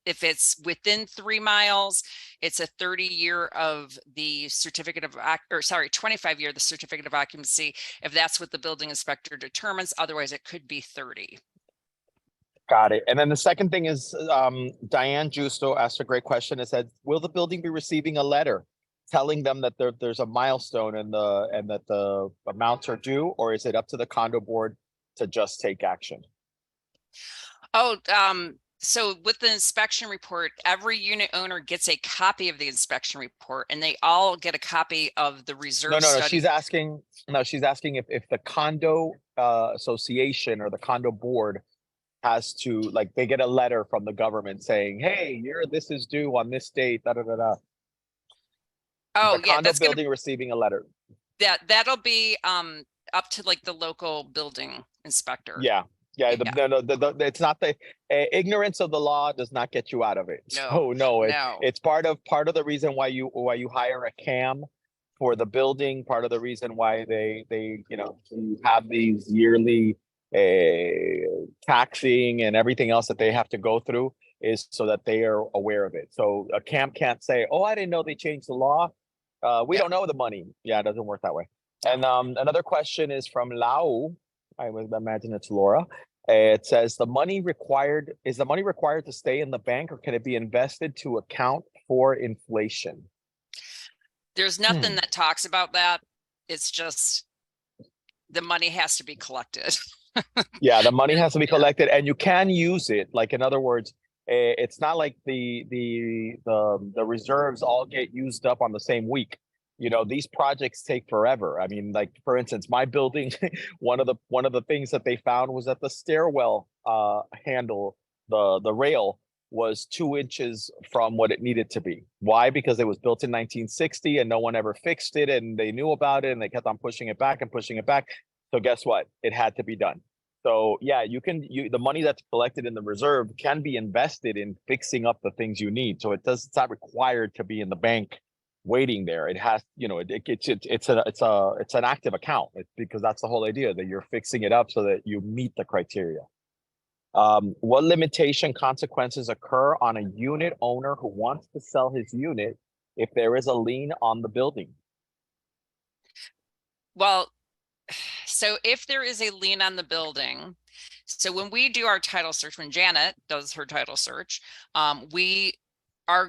if it's within 3 miles, it's a 30-year of the certificate of, or sorry, 25-year, the certificate of occupancy, if that's what the building inspector determines. Otherwise, it could be 30. Got it. And then the second thing is, Diane Justo asked a great question. It said, will the building be receiving a letter telling them that there's a milestone and that the amounts are due, or is it up to the condo board to just take action? Oh, so with the inspection report, every unit owner gets a copy of the inspection report, and they all get a copy of the reserve study. She's asking if the condo association or the condo board has to, like, they get a letter from the government saying, hey, this is due on this date, da da da da. Oh, the yeah, condo that's building receiving a letter. That'll be up to like the local building inspector. Yeah. It's not the ignorance of the law does not get you out of it. It's part of the reason why you hire a CAM for the building. Part of the reason why they you have these yearly taxing and everything else that they have to go through is so that they are aware of it. So a CAM can't say, oh, I didn't know they changed the law. We don't know the money. Yeah, it doesn't work that way. And another question is from Lau. I would imagine it's Laura. It says, is the money required to stay in the bank, or can it be invested to account for inflation? There's nothing that talks about that. It's just the money has to be collected. Yeah, the money has to be collected, and you can use it. Like, in other words, it's not like the reserves all get used up on the same week. These projects take forever. I mean, like, for instance, my building, one of the things that they found was that the stairwell handle, the rail was 2 inches from what it needed to be. Why? Because it was built in 1960 and no one ever fixed it, and they knew about it and they kept on pushing it back and pushing it back. So guess what? It had to be done. So yeah, the money that's collected in the reserve can be invested in fixing up the things you need. So it's not required to be in the bank waiting there. It has, it's an active account, because that's the whole idea, that you're fixing it up so that you meet the criteria. What limitation consequences occur on a unit owner who wants to sell his unit if there is a lien on the building? Well, so if there is a lien on the building, so when we do our title search, when Janet does her title search,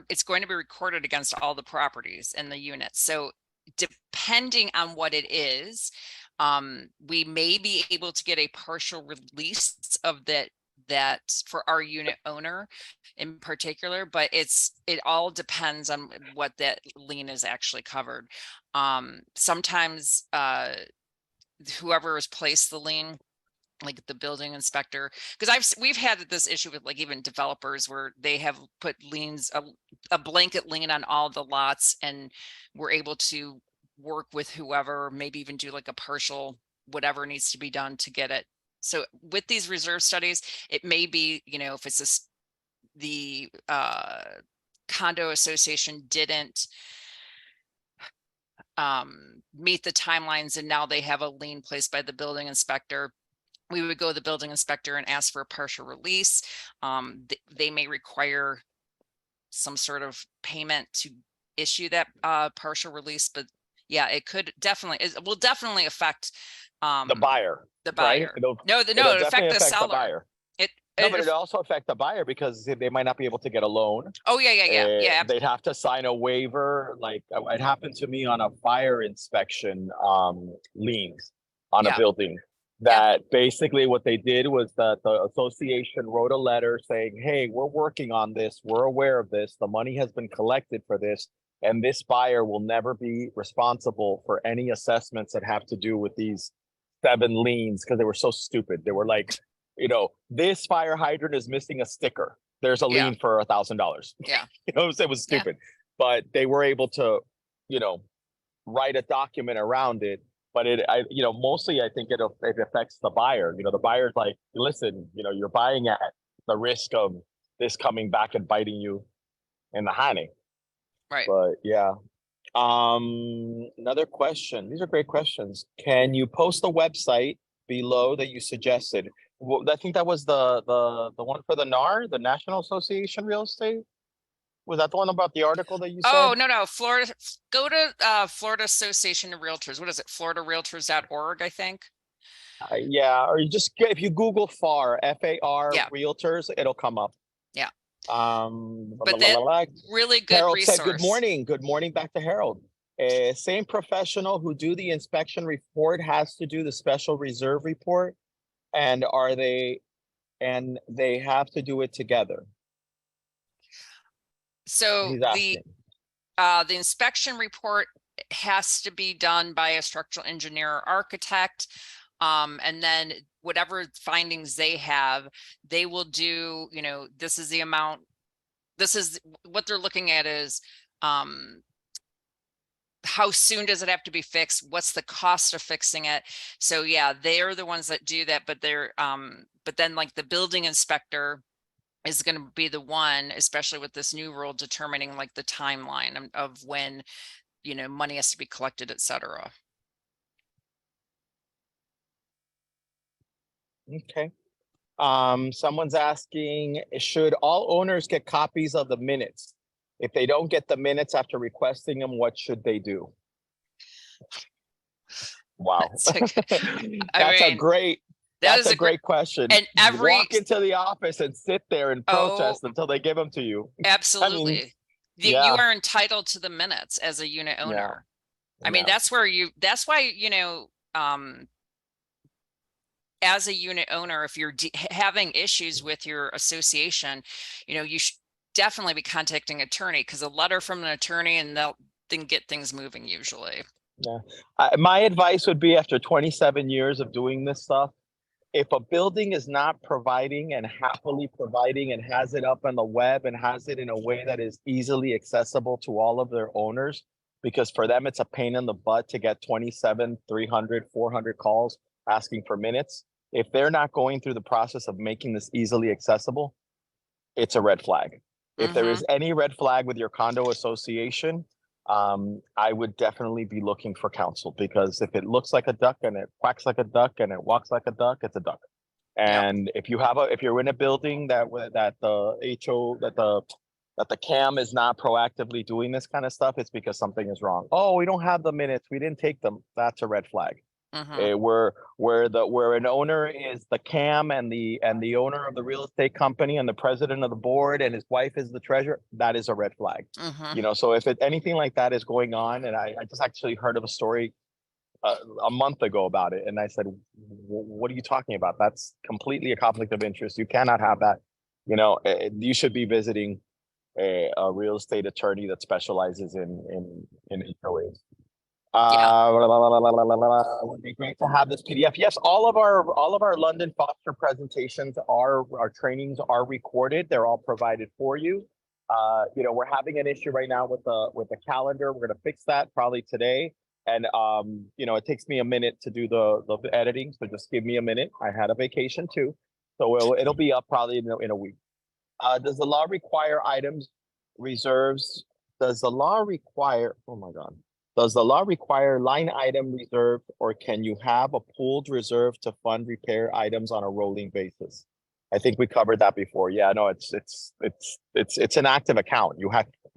it's going to be recorded against all the properties in the unit. So depending on what it is, we may be able to get a partial release of that for our unit owner in particular, but it all depends on what that lien is actually covered. Sometimes whoever has placed the lien, like the building inspector, because we've had this issue with, like, even developers where they have put liens, a blanket lien on all the lots, and we're able to work with whoever, maybe even do like a partial whatever needs to be done to get it. So with these reserve studies, it may be, if it's the condo association didn't meet the timelines, and now they have a lien placed by the building inspector, we would go to the building inspector and ask for a partial release. They may require some sort of payment to issue that partial release, but yeah, it will definitely affect The buyer, the right? buyer. It'll No, definitely it'll affect the affect the seller. buyer. It, No, but it'll also affect the buyer because they might not be able to get a loan. oh yeah. They'd have to sign a waiver. Like it happened to me on a fire inspection liens on a Yeah. building. Yeah. That basically what they did was that the association wrote a letter saying, hey, we're working on this. We're aware of this. The money has been collected for this. And this buyer will never be responsible for any assessments that have to do with these 7 liens, because they were so stupid. They were like, you know, this fire hydrant is missing a sticker. There's a Yeah. lien for $1,000. Yeah. You know, it was stupid, but they were able to, you know, write a document around it. But mostly I think it affects the buyer. You know, the buyer's like, listen, you know, you're buying at the risk of this coming back and biting you in the honey. Right. But yeah. Another question. These are great questions. Can you post the website below that you suggested? Well, I think that was the one for the NAR, the National Association Real Estate. Was that the one about the article that you said? Oh, no. Florida, go to Florida Association of Realtors. What is it? FloridaRealtors.org, I think. Yeah, or you just if you Google FAR, FAR Yeah. Realtors, it'll come up. Yeah. But Really good Harold resource. said, good morning. Good morning back to Harold. Same professional who do the inspection report has to do the special reserve report, and they have to do it together. So He's the asking. inspection report has to be done by a structural engineer or architect. And then whatever findings they have, they will do, you know, this is the amount, this is what they're looking at is, how soon does it have to be fixed? What's the cost of fixing it? So yeah, they're the ones that do that, but but then like the building inspector is going to be the one, especially with this new rule, determining like the timeline of when, you know, money has to be collected, et cetera. Okay. Someone's asking, should all owners get copies of the minutes? If they don't get the minutes after requesting them, what should they do? Wow. That's a great question. And walk into the office and sit there and protest until they give them to you. Absolutely. I mean, you are entitled to the minutes as a unit owner. I mean, that's why, you know, as a unit owner, if you're having issues with your association, you know, you should definitely be contacting an attorney, because a letter from an attorney and they'll then get things moving usually. Yeah. My advice would be, after 27 years of doing this stuff, if a building is not providing and happily providing and has it up on the web and has it in a way that is easily accessible to all of their owners, because for them, it's a pain in the butt to get 27, 300, 400 calls asking for minutes. If they're not going through the process of making this easily accessible, it's a red flag. If there is any red flag with your condo association, I would definitely be looking for counsel, because if it looks like a duck and it quacks like a duck and it walks like a duck, it's a duck. And if you're in a building that the CAM is not proactively doing this kind of stuff, it's because something is wrong. Oh, we don't have the minutes, we didn't take them. That's a red flag. Where an owner is the CAM and the owner of the real estate company and the president of the board and his wife is the treasurer, that is a red flag. You know, so if anything like that is going on, and I just actually heard of a story a month ago about it, and I said, what are you talking about? That's completely a conflict of interest. You cannot have that. You know, you should be visiting a real estate attorney that specializes in HOAs. Would be great to have this PDF. Yes, all of our London Foster presentations our trainings are recorded. They're all provided for you. You know, we're having an issue right now with the calendar. We're going to fix that probably today. And you know, it takes me a minute to do the editing, so just give me a minute. I had a vacation too, so it'll be up probably in a week. Does the law require items reserves? Does the law require, oh my God. Does the law require line item reserve, or can you have a pooled reserve to fund repair items on a rolling basis? I think we covered that before. Yeah, no, it's an active account. You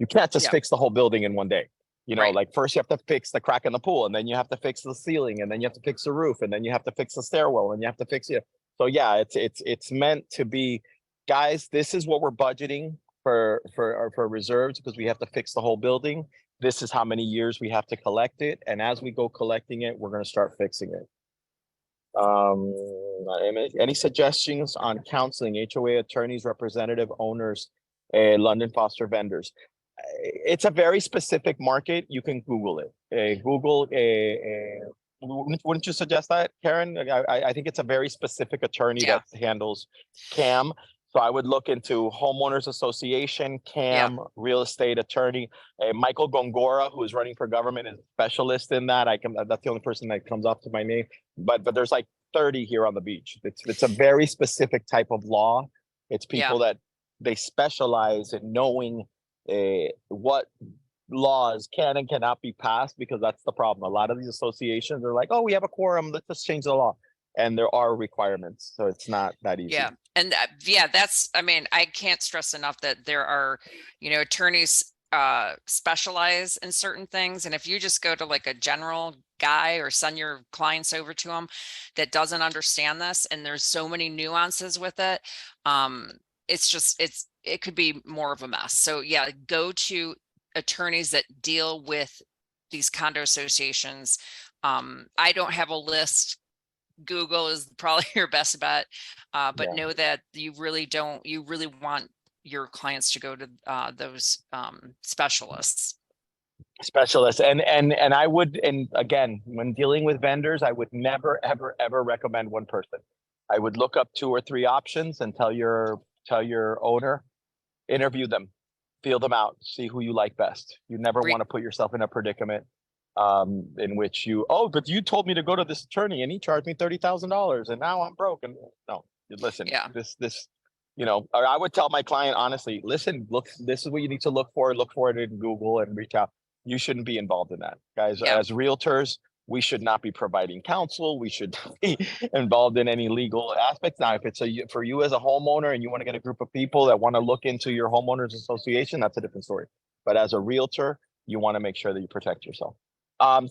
can't just Yeah. fix the whole building in one day. You know, Right. like first you have to fix the crack in the pool, and then you have to fix the ceiling, and then you have to fix the roof, and then you have to fix the stairwell, and you have to fix it. So yeah, it's meant to be, guys, this is what we're budgeting for reserves, because we have to fix the whole building. This is how many years we have to collect it, and as we go collecting it, we're going to start fixing it. Any suggestions on counseling, HOA attorneys, representative owners, London Foster vendors? It's a very specific market. You can Google it. Wouldn't you suggest that, Karen? I think it's a very specific attorney Yeah. that handles CAM. So I would look into homeowners association, CAM, real estate attorney. Michael Gongora, who is running for government, is a specialist in that. That's the only person that comes up to my name. But there's like 30 here on the beach. It's a very specific type of law. It's people that they specialize in knowing what laws can and cannot be passed, because that's the problem. A lot of these associations are like, oh, we have a quorum, let's just change the law. And there are requirements, so it's not that easy. Yeah. And that's, I mean, I can't stress enough that there are, attorneys specialize in certain things. And if you just go to like a general guy or send your clients over to him that doesn't understand this, and there's so many nuances with it, it could be more of a mess. So yeah, go to attorneys that deal with these condo associations. I don't have a list. Google is probably your best bet, but know that you really want your clients to go to those specialists. And I would, and again, when dealing with vendors, I would never ever recommend one person. I would look up 2 or 3 options and tell your owner, interview them, feel them out, see who you like best. You never want to put yourself in a predicament in which but you told me to go to this attorney and he charged me $30,000 and now I'm broke. And no, listen, this, I would tell my client, honestly, listen, look, this is what you need to look for it in Google and reach out. You shouldn't be involved in that, guys. As realtors, we should not be providing counsel. We should not be involved in any legal aspects. Now, if it's for you as a homeowner and you want to get a group of people that want to look into your homeowners association, that's a different story. But as a realtor, you want to make sure that you protect yourself.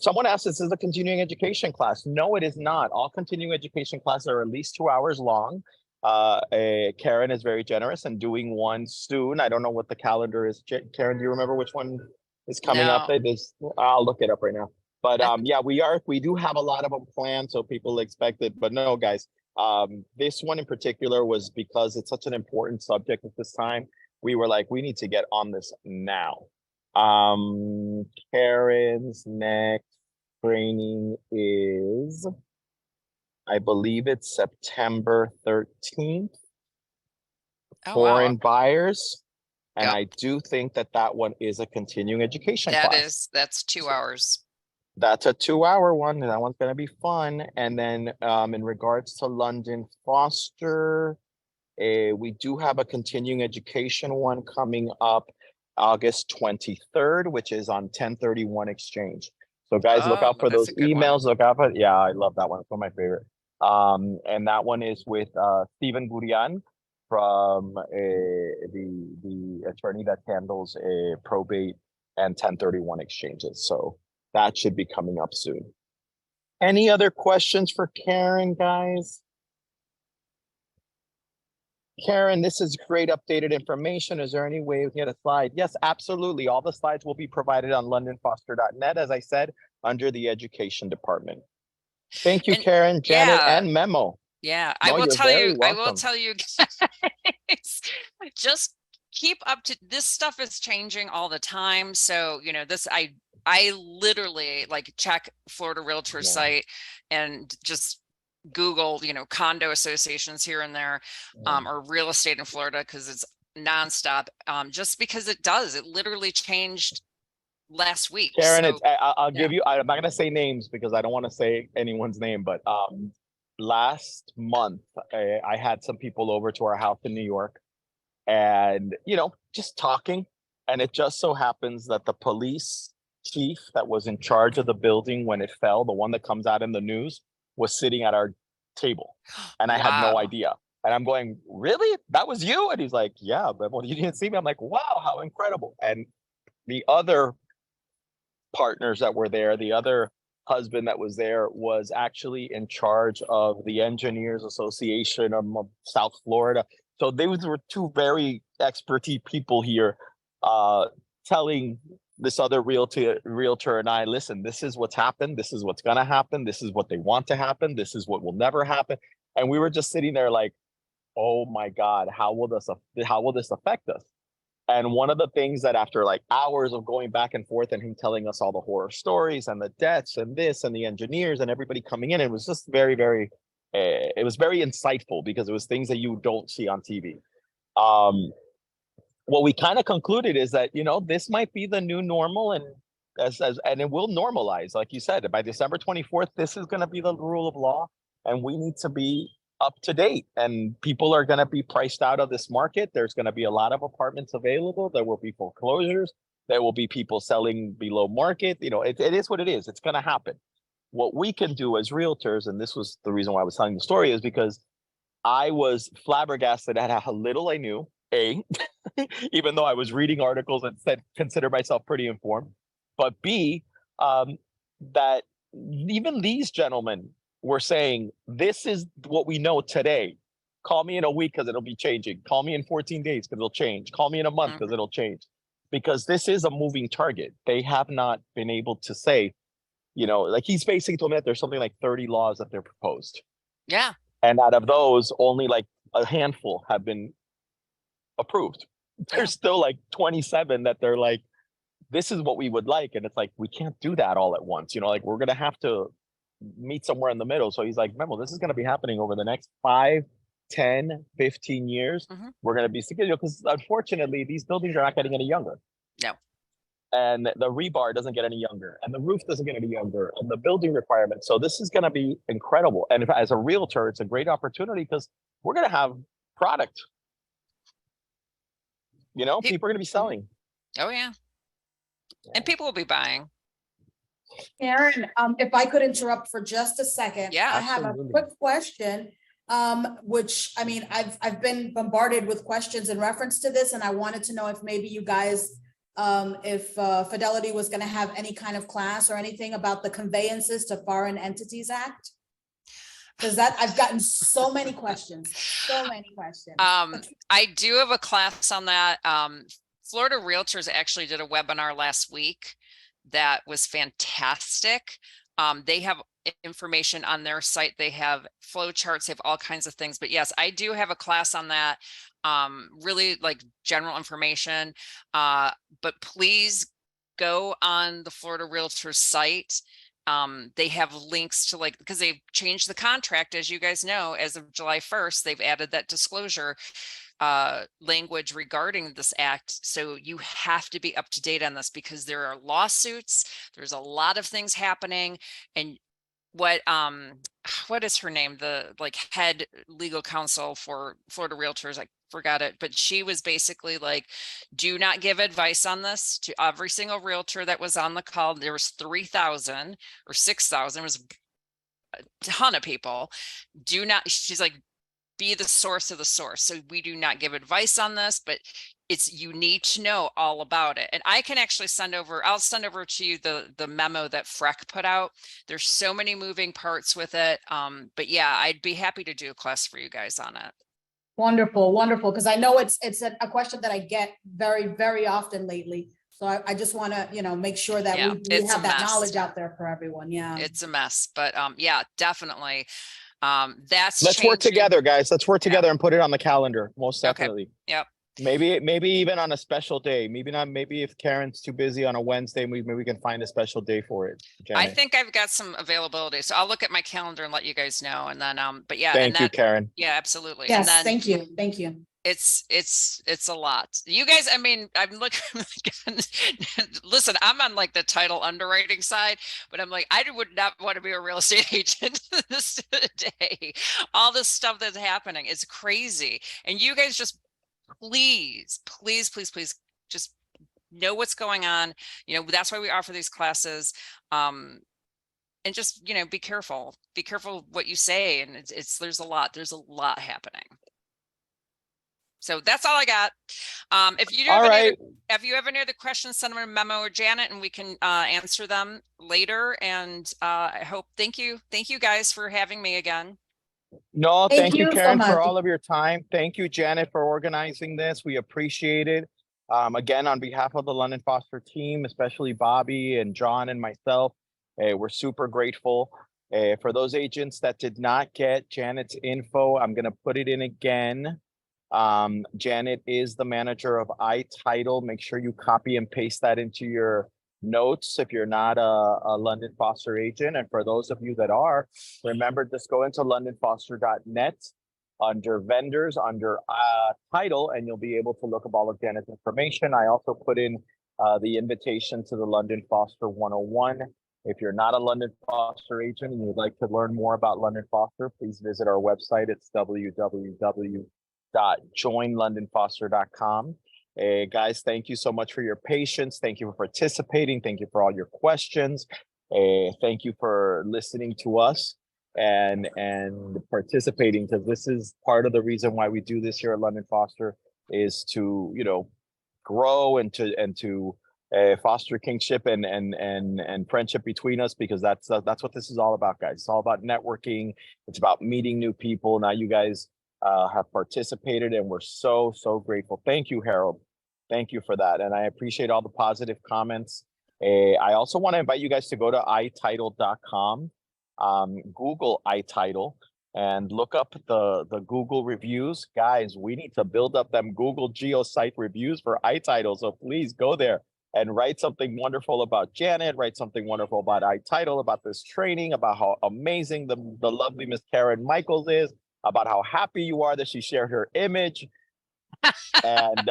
Someone asked, this is a continuing education class. No, it is not. All continuing education classes are at least 2 hours long. Karen is very generous and doing one soon. I don't know what the calendar is. Karen, do you remember which one is coming up? I'll look it up right now. But we do have a lot of them planned, so people expect it. But no, guys, this one in particular was because it's such an important subject at this time. We were like, we need to get on this now. Karen's next training is, I believe it's September 13th. Foreign buyers. And I do think that one is a continuing education class. That's 2 hours. That's a 2-hour one. And that one's going to be fun. And then in regards to London Foster, we do have a continuing education one coming up August 23rd, which is on 1031 Exchange. So guys, look out for those emails. Look out for, I love that one. It's one of my favorite. And that one is with Stephen Gurian from the attorney that handles probate and 1031 exchanges. So that should be coming up soon. Any other questions for Karen, guys? Karen, this is great updated information. Is there any way we can get a slide? Yes, absolutely. All the slides will be provided on londonfoster.net, as I said, under the education department. Thank you, Karen, Janet, and Memo. Yeah, I will tell you guys, just keep up to this stuff is changing all the time. So, I literally check Florida Realtor site and just Google, condo associations here and there, or real estate in Florida, because it's nonstop. Just because it literally changed last week. Karen, I'll give you, I'm not going to say names because I don't want to say anyone's name, but last month, I had some people over to our house in New York. and, just talking. And it just so happens that the police chief that was in charge of the building when it fell, the one that comes out in the news, was sitting at our table. And I had no Wow. idea. And I'm going, really? That was you? And he's like, yeah, but well, you didn't see me. I'm like, wow, how incredible. And the other partners that were there, the other husband that was there was actually in charge of the Engineers Association of South Florida. So those were two very expertise people here telling this other realtor and I, listen, this is what's happened. This is what's going to happen. This is what they want to happen. This is what will never happen. And we were just sitting there like, oh my God, how will this affect us? And one of the things that after like hours of going back and forth and him telling us all the horror stories and the debts and this and the engineers and everybody coming in, it was just very, very, it was very insightful because it was things that you don't see on TV. What we kind of concluded is that, this might be the new normal, and and it will normalize. Like you said, by December 24th, this is going to be the rule of law, and we need to be up to date, and people are going to be priced out of this market. There's going to be a lot of apartments available. There will be foreclosures. There will be people selling below market. It is what it is. It's going to happen. What we can do as realtors, and this was the reason why I was telling the story, is because I was flabbergasted at how little I knew, even though I was reading articles and said, consider myself pretty informed, but B, that even these gentlemen were saying, this is what we know today. Call me in a week because it'll be changing. Call me in 14 days because it'll change. Call me in a month because it'll change. Because this is a moving target. They have not been able to say, like he's basically told me that there's something like 30 laws that they're proposed. Yeah. And out of those, only like a handful have been approved. There's still like 27 that they're like, this is what we would like. And it's like, we can't do that all at once. Like we're going to have to meet somewhere in the middle. So he's like, Memo, this is going to be happening over the next 5, 10, 15 years. We're going to be secure because unfortunately, these buildings are not getting any younger. No. And the rebar doesn't get any younger, and the roof doesn't get any younger, and the building requirements. So this is going to be incredible. And as a realtor, it's a great opportunity because we're going to have product. People are going to be selling. Oh yeah. And people will be buying. Karen, if I could interrupt for just a second. Yeah, I have a quick question, which, I mean, I've been bombarded with questions in reference to this, and I wanted to know if maybe you guys, if Fidelity was going to have any kind of class or anything about the Conveyances to Foreign Entities Act. Because I've gotten so many questions. I do have a class on that. Florida Realtors actually did a webinar last week that was fantastic. They have information on their site. They have flow charts, they have all kinds of things. But yes, I do have a class on that. Really like general information. But please go on the Florida Realtors site. They have links to because they've changed the contract, as you guys know, as of July 1st, they've added that disclosure language regarding this act. So you have to be up to date on this because there are lawsuits. There's a lot of things happening. And what is her name? The head legal counsel for Florida Realtors, I forgot it, but she was basically like, do not give advice on this to every single realtor that was on the call. There was 3,000 or 6,000, it was a ton of people. She's like, be the source of the source. So we do not give advice on this, but you need to know all about it. And I can actually I'll send over to you the memo that Freck put out. There's so many moving parts with it. But yeah, I'd be happy to do a class for you guys on it. Wonderful. Because I know it's a question that I get very, very often lately. So I just want to, make sure that we have that knowledge out there for everyone. Yeah. It's a mess, but yeah, definitely. Let's work together, guys. Let's work together and put it on the calendar. Most definitely. Okay. Yep. Maybe even on a special day. Maybe if Karen's too busy on a Wednesday, maybe we can find a special day for it. Janet. I think I've got some availability, so I'll look at my calendar and let you guys know. And then, but yeah. Thank you, Karen. Yeah, absolutely. Yes, and then, thank you. Thank you. It's a lot. You guys, I mean, I'm looking, listen, I'm on the title underwriting side, but I'm like, I would not want to be a real estate agent this day. All this stuff that's happening is crazy. And you guys just please, please, please, please just know what's going on. You know, that's why we offer these classes. And just, you know, be careful what you say. And there's a lot happening. So that's all I got. If you have any other questions, send them a memo or Janet, and we can answer them later. And thank you guys for having me again. No, thank you, so Karen, much. for all of your time. Thank you, Janet, for organizing this. We appreciate it. Again, on behalf of the London Foster team, especially Bobby and John and myself, we're super grateful. For those agents that did not get Janet's info, I'm going to put it in again. Janet is the manager of iTitle. Make sure you copy and paste that into your notes if you're not a London Foster agent. And for those of you that are, remember, just go into londonfoster.net under vendors, under title, and you'll be able to look up all of Janet's information. I also put in the invitation to the London Foster 101. If you're not a London Foster agent and you'd like to learn more about London Foster, please visit our website. It's www.joinlondonfoster.com. Guys, thank you so much for your patience. Thank you for participating. Thank you for all your questions. Thank you for listening to us and participating, because this is part of the reason why we do this here at London Foster, is to, you know, grow and to foster kingship and friendship between us, because that's what this is all about, guys. It's all about networking. It's about meeting new people. Now you guys have participated, and we're so grateful. Thank you, Harold. Thank you for that. And I appreciate all the positive comments. I also want to invite you guys to go to ititle.com, Google iTitle, and look up the Google reviews. Guys, we need to build up them Google Geo site reviews for iTitle. So please go there and write something wonderful about Janet, write something wonderful about iTitle, about this training, about how amazing the lovely Miss Karen Michaels is, about how happy you are that she shared her image. And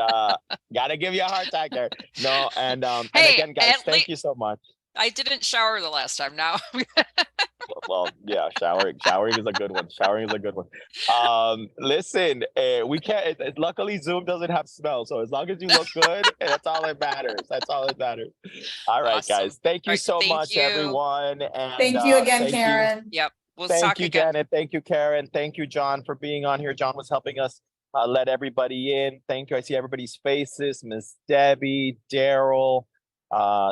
gotta give you a heart attack there. No, and again, guys, thank you so much. I didn't shower the last time. Now well, yeah, showering is a good one. Showering is a good one. Listen, we can't, luckily Zoom doesn't have smell, so as long as you look good, that's all that matters. That's all that matters. All right, awesome. Guys, thank you so much, everyone. And thank you again, Karen. Yep, we'll thank talk you, again. Janet. Thank you, Karen. Thank you, John, for being on here. John was helping us let everybody in. Thank you. I see everybody's faces. Miss Debbie, Daryl.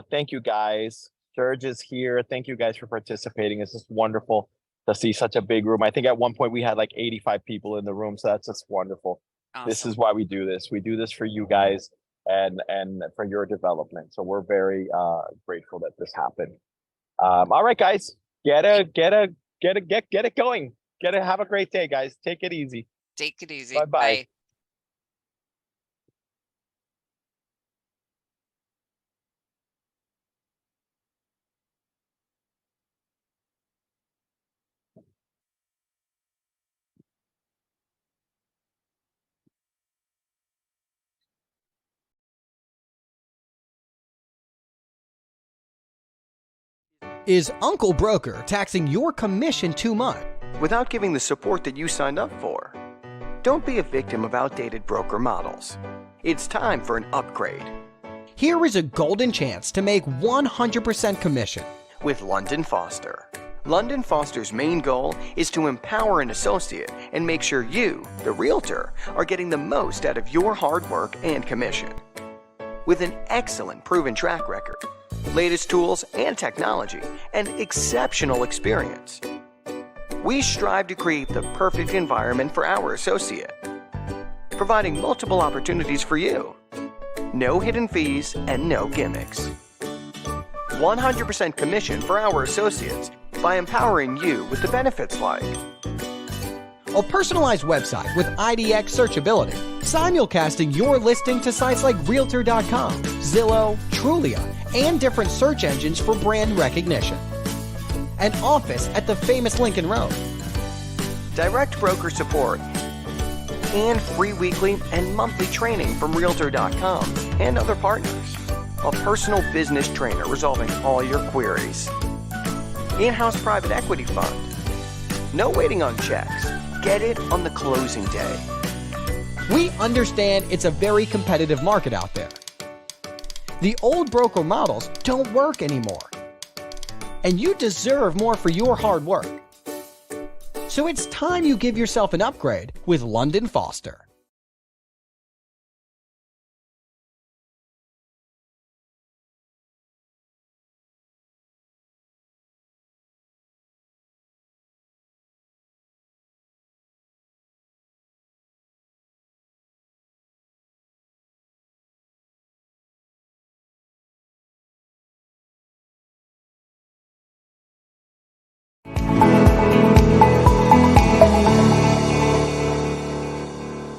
Thank you, guys. Serge is here. Thank you guys for participating. It's just wonderful to see such a big room. I think at one point we had like 85 people in the room, so that's just wonderful. Awesome. This is why we do this. We do this for you guys and for your development. So we're very grateful that this happened. All right, guys, get it going. Have a great day, guys. Take it easy. Take it easy. Bye-bye. Bye. Is Uncle Broker taxing your commission too much without giving the support that you signed up for? Don't be a victim of outdated broker models. It's time for an upgrade. Here is a golden chance to make 100% commission with London Foster. London Foster's main goal is to empower an associate and make sure you, the realtor, are getting the most out of your hard work and commission. With an excellent proven track record, latest tools and technology, and exceptional experience, we strive to create the perfect environment for our associate, providing multiple opportunities for you. No hidden fees and no gimmicks. 100% commission for our associates by empowering you with the benefits like a personalized website with IDX searchability, simulcasting your listing to sites like Realtor.com, Zillow, Trulia, and different search engines for brand recognition. An office at the famous Lincoln Road. Direct broker support and free weekly and monthly training from Realtor.com and other partners. A personal business trainer resolving all your queries. In-house private equity fund. No waiting on checks. Get it on the closing day. We understand it's a very competitive market out there. The old broker models don't work anymore. And you deserve more for your hard work. So it's time you give yourself an upgrade with London Foster.